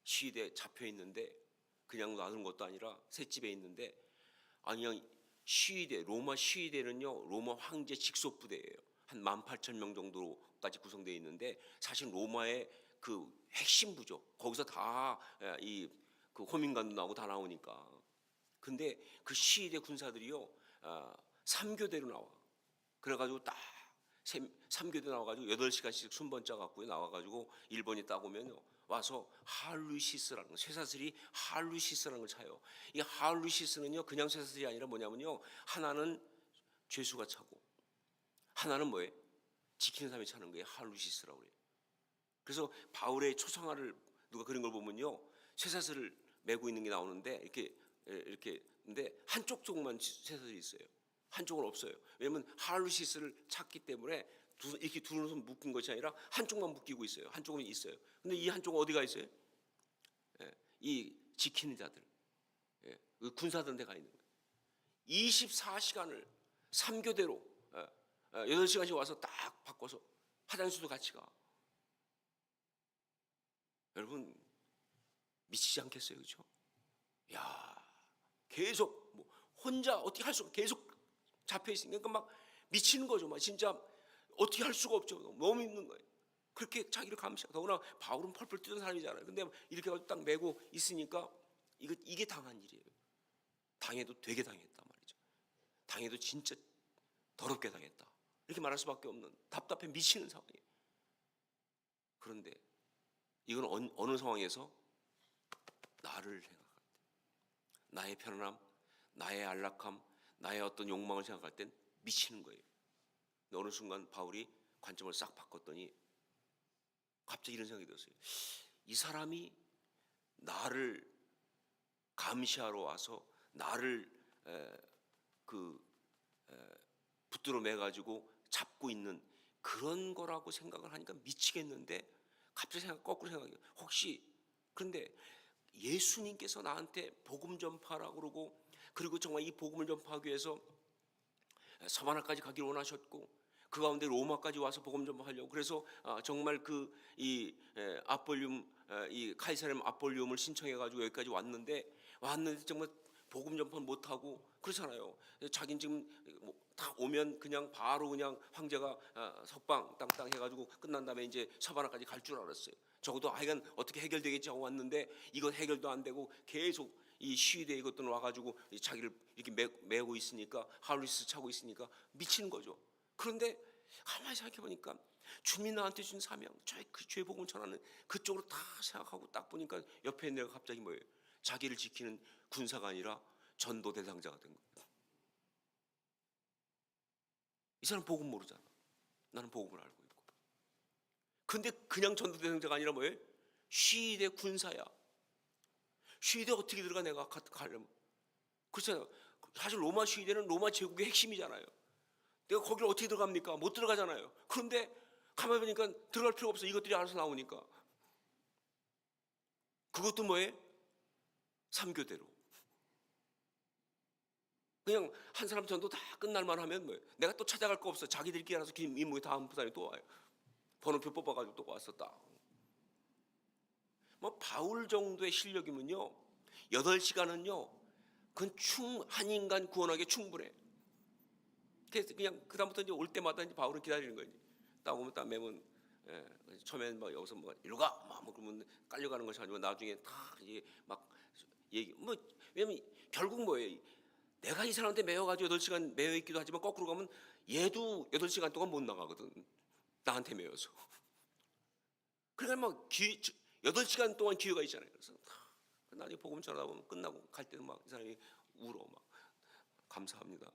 시대에 잡혀 있는데 그냥 놔둔 것도 아니라 셋집에 있는데, 그냥 시위대, 로마 시위대는요, 로마 황제 직속부대예요. 한 18,000명 정도까지 구성되어 있는데, 사실 로마의 그 핵심 부죠. 거기서 다 그 호민관도 나오고 다 나오니까. 근데 그 시위대 군사들이요, 3교대로 나와. 그래가지고 딱 3교대 나와가지고 8시간씩 순번 짜갖고 나와가지고 일본이 딱 오면요, 와서 하알루시스라는 거, 쇠사슬이 하알루시스라는 걸 차요. 이 하알루시스는요 그냥 쇠사슬이 아니라 뭐냐면요, 하나는 죄수가 차고 하나는 뭐예요? 지키는 사람이 차는 거예요. 하알루시스라고 그래요. 그래서 바울의 초상화를 누가 그린 걸 보면요, 쇠사슬을 메고 있는 게 나오는데 이렇게 근데 한쪽 쪽만 쇠사슬이 있어요. 한쪽은 없어요. 왜냐면 하알루시스를 찾기 때문에 이렇게 두 손 묶인 것이 아니라 한쪽만 묶이고 있어요. 한쪽은 있어요. 근데 이 한쪽은 어디가 있어요? 이 지키는 자들, 군사들 데가 있는 거예요. 24시간을 3교대로 8시간씩 와서 딱 바꿔서 화장실도 같이 가. 여러분 미치지 않겠어요, 그렇죠? 야, 계속 뭐 혼자 어떻게 할 수, 계속 잡혀 있으니까 막 미치는 거죠. 막 진짜 어떻게 할 수가 없죠. 너무 힘든 거예요. 그렇게 자기를 감시하고, 더구나 바울은 펄펄 뛰던 사람이잖아요. 근데 이렇게 딱 메고 있으니까 이게 당한 일이에요. 당해도 되게 당했단 말이죠. 당해도 진짜 더럽게 당했다, 이렇게 말할 수밖에 없는 답답해 미치는 상황이에요. 그런데 이건 어느 상황에서 나를 생각할 때, 나의 편안함, 나의 안락함, 나의 어떤 욕망을 생각할 땐 미치는 거예요. 근데 어느 순간 바울이 관점을 싹 바꿨더니 갑자기 이런 생각이 들었어요. 이 사람이 나를 감시하러 와서 나를 붙들어 매가지고 잡고 있는 그런 거라고 생각을 하니까 미치겠는데, 갑자기 거꾸로 생각해요. 혹시 그런데 예수님께서 나한테 복음 전파라고 그러고, 그리고 정말 이 복음을 전파하기 위해서 서바나까지 가기를 원하셨고, 그 가운데 로마까지 와서 복음 전파하려고, 그래서 정말 이 아폴륨, 이 카이사렘 아폴륨을 신청해 가지고 여기까지 왔는데 정말 복음 전파는 못 하고 그렇잖아요. 자기는 지금 다 오면 그냥 바로 그냥 황제가 석방 땅땅 해가지고 끝난 다음에 이제 서바나까지 갈 줄 알았어요. 적어도 하여간 어떻게 해결되겠지 하고 왔는데 이건 해결도 안 되고 계속 이 시위대 이것들은 와가지고 자기를 이렇게 메고 있으니까, 하울리스 차고 있으니까 미치는 거죠. 그런데 가만히 생각해 보니까 주님이 나한테 준 사명, 그 죄 복음 전하는 그쪽으로 다 생각하고 딱 보니까 옆에 있는 애가 갑자기 뭐예요? 자기를 지키는 군사가 아니라 전도 대상자가 된 거예요. 이 사람 복음 모르잖아. 나는 복음을 알고 있고. 근데 그냥 전도 대상자가 아니라 뭐예요? 시위대 군사야. 시위대 어떻게 들어가 내가 가려면. 그렇잖아요. 사실 로마 시위대는 로마 제국의 핵심이잖아요. 내가 거기를 어떻게 들어갑니까? 못 들어가잖아요. 그런데 가만히 보니까 들어갈 필요가 없어. 이것들이 알아서 나오니까. 그것도 뭐예요? 3교대로. 그냥 한 사람 전도 다 끝날만 하면 뭐예요? 내가 또 찾아갈 거 없어. 자기들끼리 알아서 긴 인목이 다음 사람이 또 와요. 번호표 뽑아가지고 또 왔었다. 뭐 바울 정도의 실력이면요, 8시간은요 그건 한 인간 구원하기에 충분해. 그래서 그냥 그다음부터 이제 올 때마다 이제 바울은 기다리는 거지. 딱 오면 딱 매면, 처음엔 막 여기서 뭐 이리 가, 뭐 그러면 깔려가는 것이 아니고 나중에 다 이제 막 얘기, 뭐 왜냐면 결국 뭐예요? 내가 이 사람한테 매여가지고 8시간 매여 있기도 하지만 거꾸로 가면 얘도 8시간 동안 못 나가거든. 나한테 매여서. 그러니까 막 8시간 동안 기회가 있잖아요. 그래서 나중에 복음 전하다 보면 끝나고 갈 때는 막 이 사람이 울어. 막 감사합니다.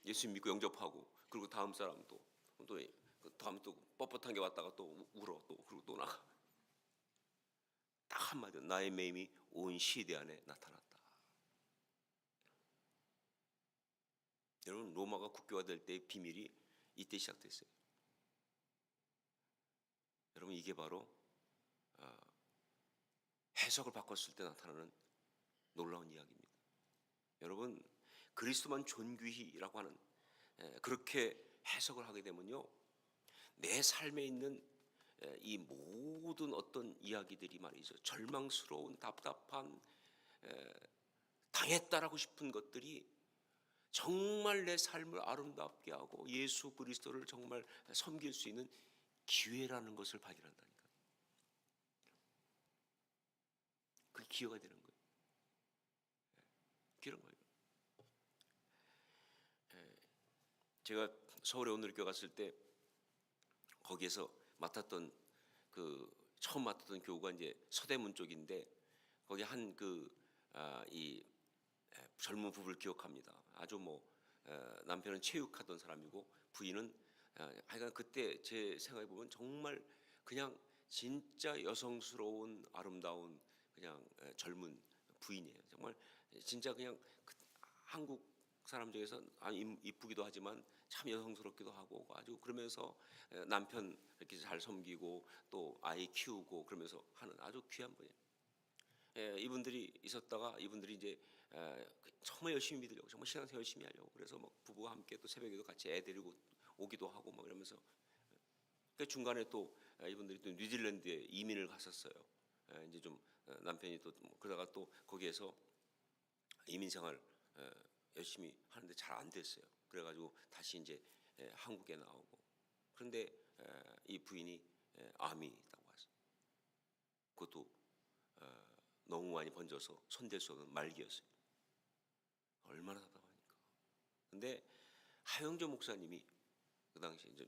예수님 믿고 영접하고, 그리고 다음 사람 또 다음 또 뻣뻣한 게 왔다가 또 울어. 또 그리고 또 나가. 딱 한마디로 나의 매임이 온 시대 안에 나타났다. 여러분, 로마가 국교화될 때의 비밀이 이때 시작됐어요. 여러분, 이게 바로 해석을 바꿨을 때 나타나는 놀라운 이야기입니다. 여러분, 그리스도만 존귀히라고 하는, 그렇게 해석을 하게 되면요, 내 삶에 있는 이 모든 어떤 이야기들이 말이죠, 절망스러운, 답답한, 당했다라고 싶은 것들이 정말 내 삶을 아름답게 하고 예수 그리스도를 정말 섬길 수 있는 기회라는 것을 발견한다니까. 그 기회가 되는 거예요. 그런 거예요. 제가 서울에 온누리교회 갔을 때 거기에서 맡았던 처음 맡았던 교우가 이제 서대문 쪽인데 거기 한 이 젊은 부부를 기억합니다. 아주 남편은 체육하던 사람이고 부인은 하여간 그때 제 생각해 보면 정말 그냥 진짜 여성스러운 아름다운 그냥 젊은 부인이에요. 정말 진짜 그냥 한국 사람 중에서 이쁘기도 하지만 참 여성스럽기도 하고 아주 그러면서 남편 이렇게 잘 섬기고 또 아이 키우고 그러면서 하는 아주 귀한 분이에요. 이분들이 있었다가 이분들이 이제 정말 열심히 믿으려고 정말 신앙생활 열심히 하려고 그래서 부부와 함께 또 새벽에도 같이 애 데리고 오기도 하고 이러면서 그 중간에 또 이분들이 또 뉴질랜드에 이민을 갔었어요. 이제 좀 남편이 또 그러다가 또 거기에서 이민 생활 열심히 하는데 잘 안 됐어요. 그래가지고 다시 이제 한국에 나오고 그런데 이 부인이 암이 있다고 하죠. 그것도 너무 많이 번져서 손댈 수 없는 말기였어요. 얼마나 답답하니까. 근데 하영조 목사님이 그 당시 이제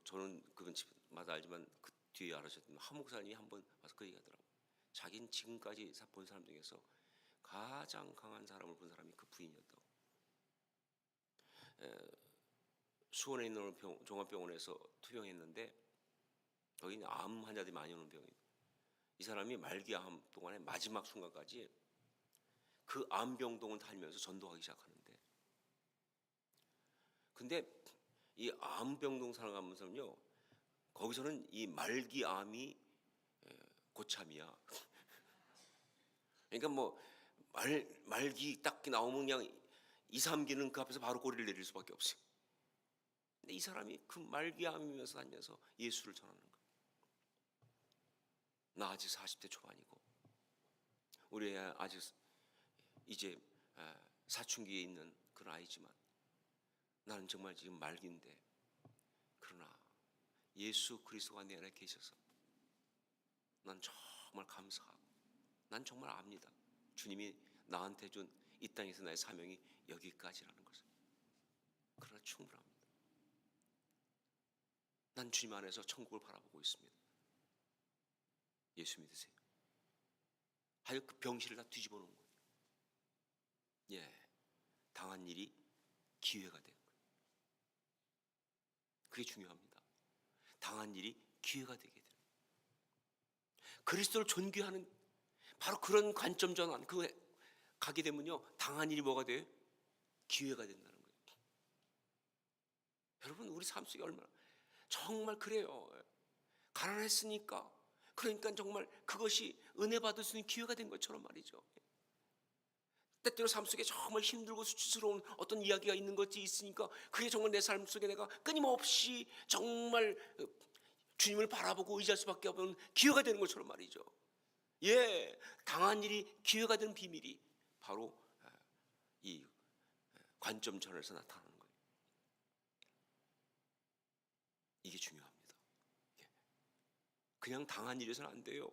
저는 그분 집마다 알지만 그 뒤에 알아셨던 하 목사님이 한번 와서 그 얘기하더라고요. 자기는 지금까지 본 사람 중에서 가장 강한 사람을 본 사람이 그 부인이었다고. 수원에 있는 종합병원에서 투병했는데 거기는 암 환자들이 많이 오는 병이에요. 이 사람이 말기암 동안에 마지막 순간까지 그 암병동을 달면서 전도하기 시작하는데, 근데 이 암병동 살아가면서는요, 거기서는 이 말기암이 고참이야. 그러니까 말기 딱 나오면 그냥 2, 3기는 그 앞에서 바로 꼬리를 내릴 수밖에 없어요. 근데 이 사람이 그 말기암이면서 다니면서 예수를 전하는 거예요. 나 아직 40대 초반이고 우리 애 아직 이제 사춘기에 있는 그런 아이지만 나는 정말 지금 말기인데 그러나 예수 그리스도가 내 안에 계셔서 난 정말 감사하고 난 정말 압니다. 주님이 나한테 준 이 땅에서 나의 사명이 여기까지라는 것을. 그러나 충분합니다. 난 주님 안에서 천국을 바라보고 있습니다. 예수 믿으세요. 하여 그 병실을 다 뒤집어 놓은 거예요. 예, 당한 일이 기회가 된 거예요. 그게 중요합니다. 당한 일이 기회가 되게 돼요. 그리스도를 존귀하는 바로 그런 관점 전환 가게 되면요, 당한 일이 뭐가 돼요? 기회가 된다는 거예요. 여러분, 우리 삶 속에 얼마나 정말 그래요. 가난했으니까, 그러니까 정말 그것이 은혜 받을 수 있는 기회가 된 것처럼 말이죠. 때때로 삶 속에 정말 힘들고 수치스러운 어떤 이야기가 있는 것이 있으니까 그게 정말 내 삶 속에 내가 끊임없이 정말 주님을 바라보고 의지할 수밖에 없는 기회가 되는 것처럼 말이죠. 예, 당한 일이 기회가 되는 비밀이 바로 이 관점 전환에서 나타나는 거예요. 이게 중요합니다. 그냥 당한 일에서는 안 돼요.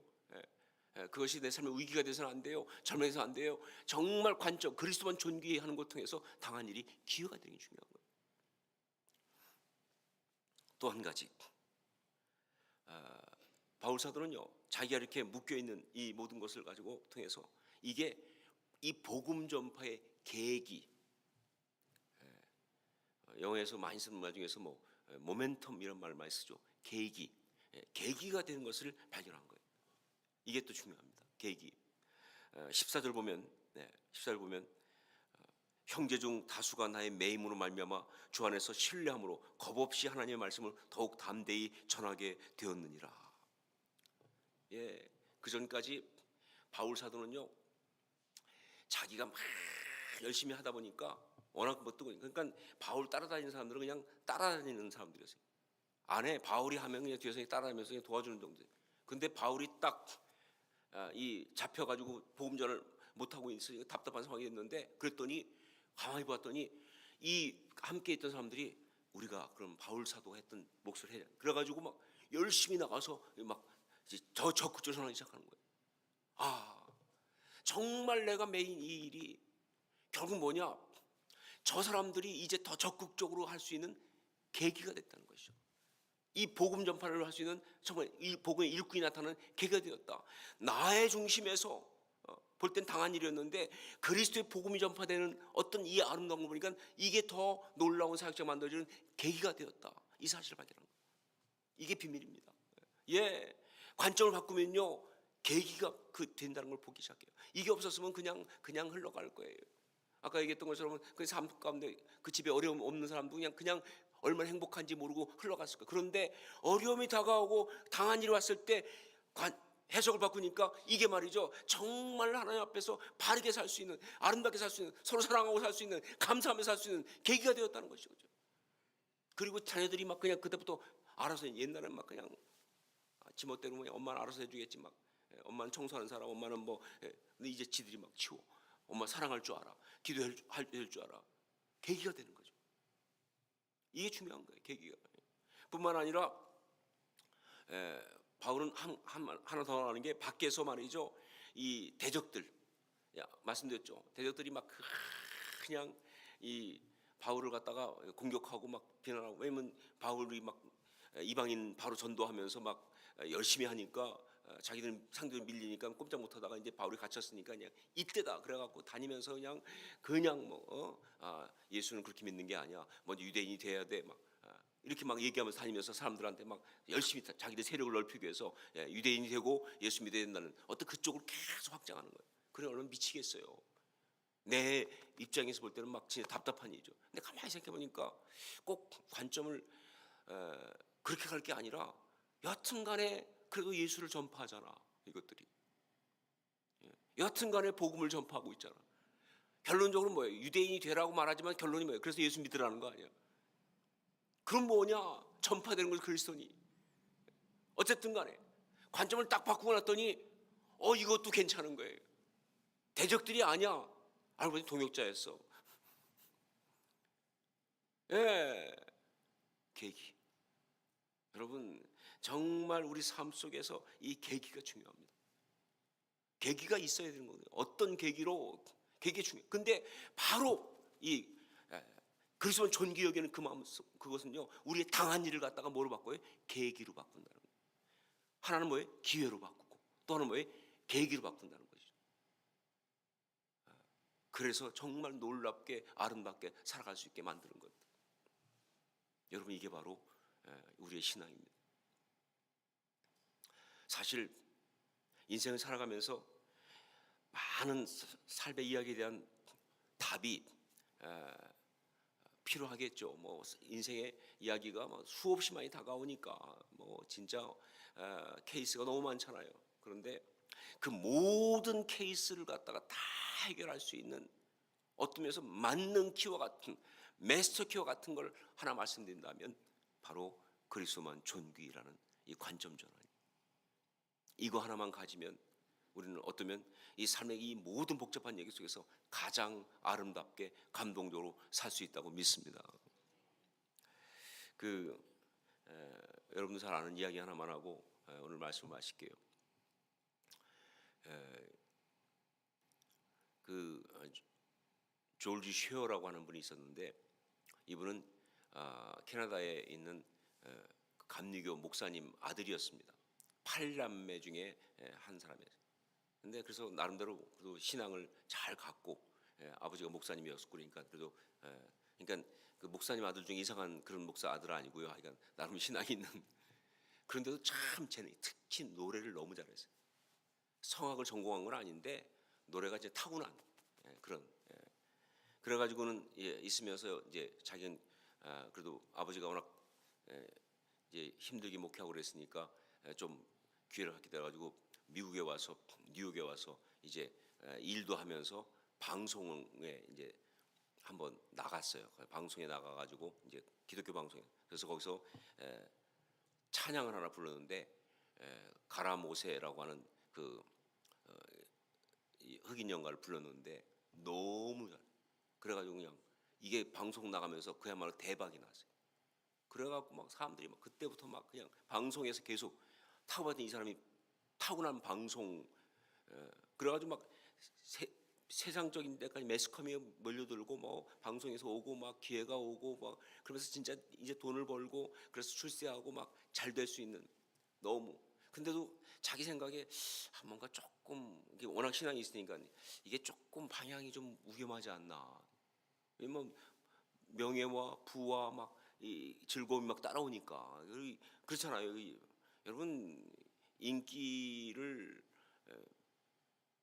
그것이 내 삶의 위기가 돼서는 안 돼요. 절망해서 안 돼요. 정말 관점, 그리스도만 존귀하는 것 통해서 당한 일이 기회가 되는 게 중요한 거예요. 또 한 가지, 바울 사도는요, 자기가 이렇게 묶여 있는 이 모든 것을 가지고 통해서 이게 이 복음 전파의 계기, 영어에서 많이 쓰는 말 중에서 모멘텀 이런 말을 많이 쓰죠. 계기가 되는 것을 발견한 거예요. 이게 또 중요합니다. 계기. 14절 보면, 14절 보면 형제 중 다수가 나의 매임으로 말미암아 주 안에서 신뢰함으로 겁없이 하나님의 말씀을 더욱 담대히 전하게 되었느니라. 예, 그 전까지 바울 사도는요, 자기가 막 열심히 하다 보니까 워낙 그러니까 바울 따라다니는 사람들은 그냥 따라다니는 사람들이었어요. 안에 바울이 하면 그냥 뒤에서 따라다니면서 그냥 도와주는 정도. 근데 바울이 딱 잡혀가지고 복음전을 못하고 있으니까 답답한 상황이 됐는데, 그랬더니 가만히 봤더니 이 함께 있던 사람들이 우리가 그럼 바울 사도가 했던 몫을 해야 돼. 그래가지고 막 열심히 나가서 막 적극적으로 전하기 시작하는 거예요. 정말 내가 메인 이 일이 결국 뭐냐? 저 사람들이 이제 더 적극적으로 할 수 있는 계기가 됐다는 것이죠. 이 복음 전파를 할 수 있는 정말 이 복음의 일꾼이 나타나는 계기가 되었다. 나의 중심에서 볼 땐 당한 일이었는데 그리스도의 복음이 전파되는 어떤 이 아름다운 거 보니까 이게 더 놀라운 사역자가 만들어지는 계기가 되었다. 이 사실을 발견한 거예요. 이게 비밀입니다. 예, 관점을 바꾸면요 계기가 된다는 걸 보기 시작해요. 이게 없었으면 그냥 흘러갈 거예요. 아까 얘기했던 것처럼 그 삶 가운데 그 집에 어려움 없는 사람도 그냥 얼마나 행복한지 모르고 흘러갔을 거예요. 그런데 어려움이 다가오고 당한 일이 왔을 때 해석을 바꾸니까 이게 말이죠, 정말 하나님 앞에서 바르게 살 수 있는, 아름답게 살 수 있는, 서로 사랑하고 살 수 있는, 감사하며 살 수 있는 계기가 되었다는 것이죠. 그리고 자녀들이 막 그냥 그때부터 알아서, 옛날에는 막 그냥 지멋대로 그냥 엄마는 알아서 해주겠지, 막 엄마는 청소하는 사람, 엄마는 뭐, 근데 이제 지들이 막 치워. 엄마 사랑할 줄 알아, 기도할 줄 알아. 계기가 되는 거죠. 이게 중요한 거예요. 계기가. 뿐만 아니라 바울은 하나 더 하는 게, 밖에서 말이죠, 이 대적들, 말씀드렸죠, 대적들이 막 그냥 이 바울을 갖다가 공격하고 막 비난하고, 왜냐면 바울이 막 이방인 바로 전도하면서 막 열심히 하니까 자기들 상대로 밀리니까 꼼짝 못하다가 이제 바울이 갇혔으니까 그냥 이때다 그래갖고 다니면서 그냥 뭐 예수는 그렇게 믿는 게 아니야, 먼저 유대인이 돼야 돼, 막 이렇게 막 얘기하면서 다니면서 사람들한테 막 열심히 자기들 세력을 넓히기 위해서 유대인이 되고 예수 믿어야 된다는 어떤 그쪽을 계속 확장하는 거예요. 그래 얼마나 미치겠어요. 내 입장에서 볼 때는 막 진짜 답답한 일이죠. 근데 가만히 생각해 보니까 꼭 관점을 그렇게 갈 게 아니라 여튼간에 그래도 예수를 전파하잖아. 이것들이 여튼간에 복음을 전파하고 있잖아. 결론적으로 뭐예요? 유대인이 되라고 말하지만 결론이 뭐예요? 그래서 예수 믿으라는 거 아니야? 그럼 뭐냐? 전파되는 걸 그리스도니. 어쨌든 간에 관점을 딱 바꾸고 났더니 이것도 괜찮은 거예요. 대적들이 아니야. 알고 보니 동역자였어. 예, 계기. 여러분, 정말 우리 삶 속에서 이 계기가 중요합니다. 계기가 있어야 되는 거예요. 어떤 계기로, 계기가 중요해요. 근데 바로 이 그리스도는 존귀 여기는 그 마음, 그것은요, 우리의 당한 일을 갖다가 뭐로 바꿔요? 계기로 바꾼다는 거예요. 하나는 뭐예요? 기회로 바꾸고, 또 하나는 뭐예요? 계기로 바꾼다는 것이죠. 그래서 정말 놀랍게 아름답게 살아갈 수 있게 만드는 것. 여러분, 이게 바로 우리의 신앙입니다. 사실 인생을 살아가면서 많은 삶의 이야기에 대한 답이 필요하겠죠. 뭐 인생의 이야기가 뭐 수없이 많이 다가오니까 뭐 진짜 케이스가 너무 많잖아요. 그런데 그 모든 케이스를 갖다가 다 해결할 수 있는, 어떤 면에서 만능 키와 같은, 마스터 키와 같은 걸 하나 말씀드린다면 바로 그리스도만 존귀라는 이 관점 전환. 이거 하나만 가지면 우리는 어쩌면 이 삶의 이 모든 복잡한 얘기 속에서 가장 아름답게 감동적으로 살 수 있다고 믿습니다. 여러분들 잘 아는 이야기 하나만 하고 오늘 말씀을 마실게요. 조지 쉐어라고 하는 분이 있었는데, 이분은 캐나다에 있는 감리교 목사님 아들이었습니다. 8남매 중에 한 사람이었어요. 근데 그래서 나름대로 그래도 신앙을 잘 갖고, 아버지가 목사님이었고, 그러니까 그래도 그러니까 그 목사님 아들 중에 이상한 그런 목사 아들 아니고요. 그러니까 나름 신앙이 있는. 그런데도 참 재능, 특히 노래를 너무 잘했어요. 성악을 전공한 건 아닌데 노래가 이제 타고난 그런. 그래가지고는 있으면서 이제 자기는 그래도 아버지가 워낙 이제 힘들게 목회하고 그랬으니까 좀 기회를 갖게 돼가지고 미국에 와서, 뉴욕에 와서 이제 일도 하면서 방송에 이제 한번 나갔어요. 방송에 나가가지고 이제 기독교 방송에, 그래서 거기서 찬양을 하나 불렀는데 가라모세라고 하는 이 흑인 연가를 불렀는데 너무 잘. 그래가지고 그냥 이게 방송 나가면서 그야말로 대박이 났어요. 그래갖고 막 사람들이 막 그때부터 막 그냥 방송에서 계속 타고받은 이 사람이 타고난 방송, 그래가지고 막 세상적인 데까지 매스컴이 몰려들고 뭐 방송 방송에서 오고 막 기회가 오고 막 그러면서 진짜 이제 돈을 벌고 그래서 출세하고 막 잘 될 수 있는 너무 근데도 자기 생각에 뭔가 조금 이게 워낙 신앙이 있으니까 이게 조금 방향이 좀 위험하지 않나. 왜냐면 명예와 부와 막 이 즐거움이 막 따라오니까 그렇잖아요. 여러분 인기를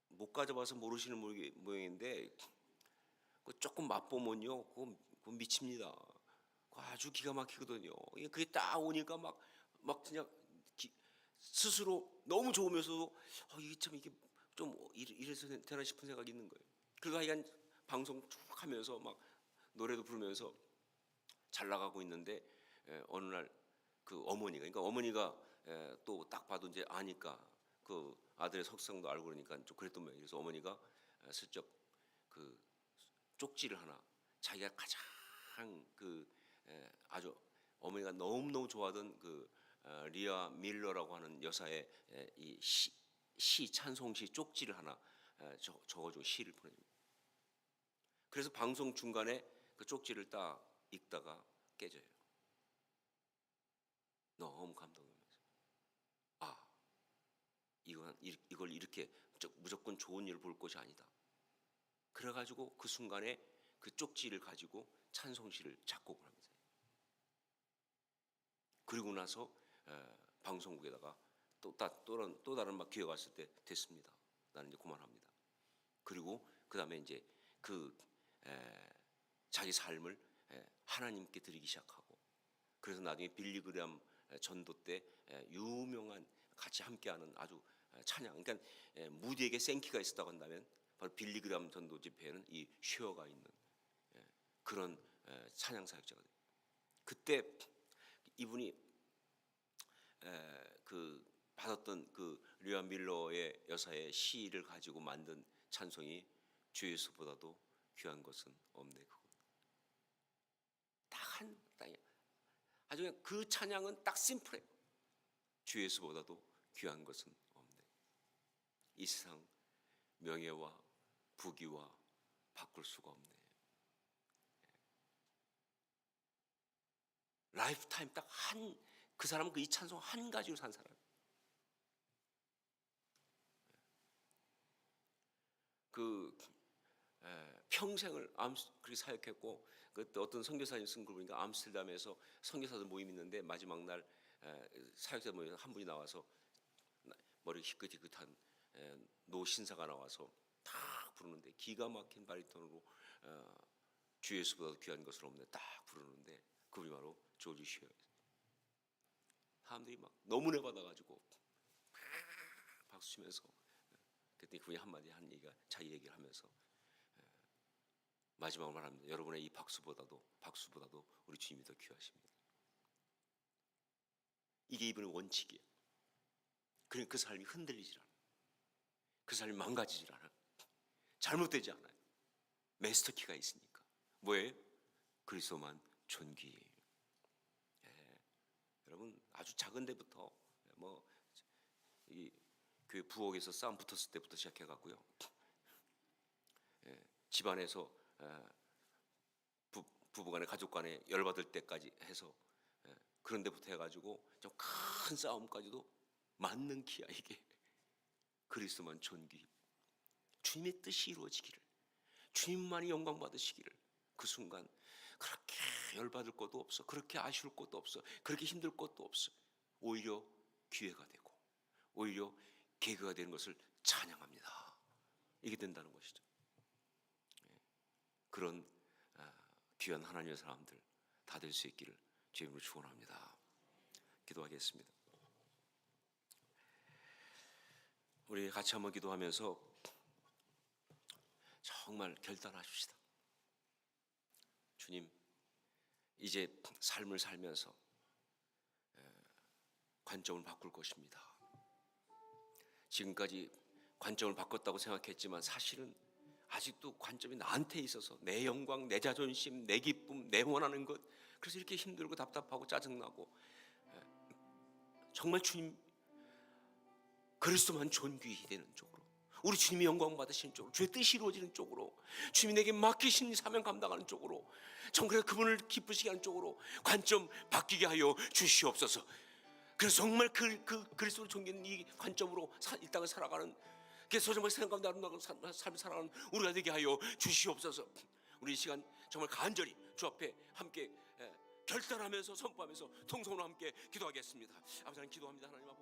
못 가져봐서 모르시는 모양인데 조금 맛보면요, 그거 미칩니다. 그거 아주 기가 막히거든요. 그게 딱 오니까 막 그냥 스스로 너무 좋으면서도 이게 참 이게 좀 이래서 되나 싶은 생각이 있는 거예요. 그리고 하여간 방송 쭉 하면서 막 노래도 부르면서 잘 나가고 있는데 어느 날 그 어머니가 그러니까 어머니가 또 딱 봐도 이제 아니까 그 아들의 속성도 알고 그러니까 좀 그랬던 모양이에요. 그래서 어머니가 슬쩍 그 쪽지를 하나 자기가 가장 아주 어머니가 너무너무 좋아하던 리아 밀러라고 하는 여사의 이 시 찬송시 쪽지를 하나 적어주고 시를 보내줍니다. 그래서 방송 중간에 그 쪽지를 딱 읽다가 깨져요. 너무 감동하면서 이걸 이렇게 무조건 좋은 일을 볼 것이 아니다. 그래가지고 그 순간에 그 쪽지를 가지고 찬송시를 작곡을 합니다. 그리고 나서 방송국에다가 또 다른 막 기회가 왔을 때 됐습니다. 나는 이제 그만합니다. 그리고 그 다음에 이제 자기 삶을 하나님께 드리기 시작하고 그래서 나중에 빌리그램 전도 때 유명한 같이 함께하는 아주 찬양 그러니까 무디에게 생기가 있었다고 한다면 바로 빌리그램 전도 집회에는 이 쉐어가 있는 그런 찬양 사역자가 돼요. 그때 이분이 받았던 그 리아 밀러의 여사의 시를 가지고 만든 찬송이 주 예수보다도 귀한 것은 없네. 딱한 아주 그냥 그 찬양은 딱 심플해. 주 예수보다도 귀한 것은 없네. 이 세상 명예와 부귀와 바꿀 수가 없네. 라이프타임 딱 그 사람은 이 찬송 한 가지로 산 사람. 평생을 그렇게 사역했고 그때 어떤 선교사님 쓴 글 보니까 암스테르담에서 선교사들 모임 있는데 마지막 날 사역자 모임 한 분이 나와서 머리 희끗희끗한 노 신사가 나와서 딱 부르는데 기가 막힌 바리톤으로 주 예수보다 귀한 것은 없네 딱 부르는데 그분이 바로 조지 쉐어예요. 사람들이 막 너무 내받아가지고 박수 치면서 그때 그분이 한마디 한 얘기가 자기 얘기를 하면서 마지막으로 말합니다. 여러분의 이 박수보다도 우리 주님이 더 귀하십니다. 이게 이분의 원칙이에요. 그러니까 그 삶이 흔들리질 않아요. 그 삶이 망가지질 않아요. 잘못되지 않아요. 마스터키가 있으니까. 뭐예요? 그리스도만 존귀. 여러분 아주 작은 데부터 이 교회 부엌에서 싸움 붙었을 때부터 시작해갖고요. 집안에서 부부간에 가족간에 열받을 때까지 해서 그런 데부터 해가지고 좀 큰 싸움까지도 맞는 키야 이게. 그리스도만 존귀. 주님의 뜻이 이루어지기를 주님만이 영광 받으시기를 그 순간 그렇게 열받을 것도 없어. 그렇게 아쉬울 것도 없어. 그렇게 힘들 것도 없어. 오히려 기회가 되고 오히려 계기가 되는 것을 찬양합니다. 이게 된다는 것이죠. 그런 귀한 하나님의 사람들 다 될 수 있기를 주님으로 축원합니다. 기도하겠습니다. 우리 같이 한번 기도하면서 정말 결단하십시다. 주님, 이제 삶을 살면서 관점을 바꿀 것입니다. 지금까지 관점을 바꿨다고 생각했지만 사실은 아직도 관점이 나한테 있어서 내 영광, 내 자존심, 내 기쁨, 내 원하는 것 그래서 이렇게 힘들고 답답하고 짜증나고 정말 주님 그리스도만 존귀히 되는 쪽으로 우리 주님이 영광 받으시는 쪽으로, 주의 뜻이 이루어지는 쪽으로, 주님이 내게 맡기신 사명 감당하는 쪽으로, 정말 그분을 기쁘시게 하는 쪽으로 관점 바뀌게 하여 주시옵소서. 그래서 정말 그 그리스도를 섬기는 이 관점으로 이 땅을 살아가는, 그래서 정말 세상 가운데 아름다운 삶을 살아가는 우리가 되게 하여 주시옵소서. 우리 이 시간 정말 간절히 주 앞에 함께 결단하면서 선포하면서 통성으로 함께 기도하겠습니다. 아버지 하나님, 기도합니다. 하나님 앞에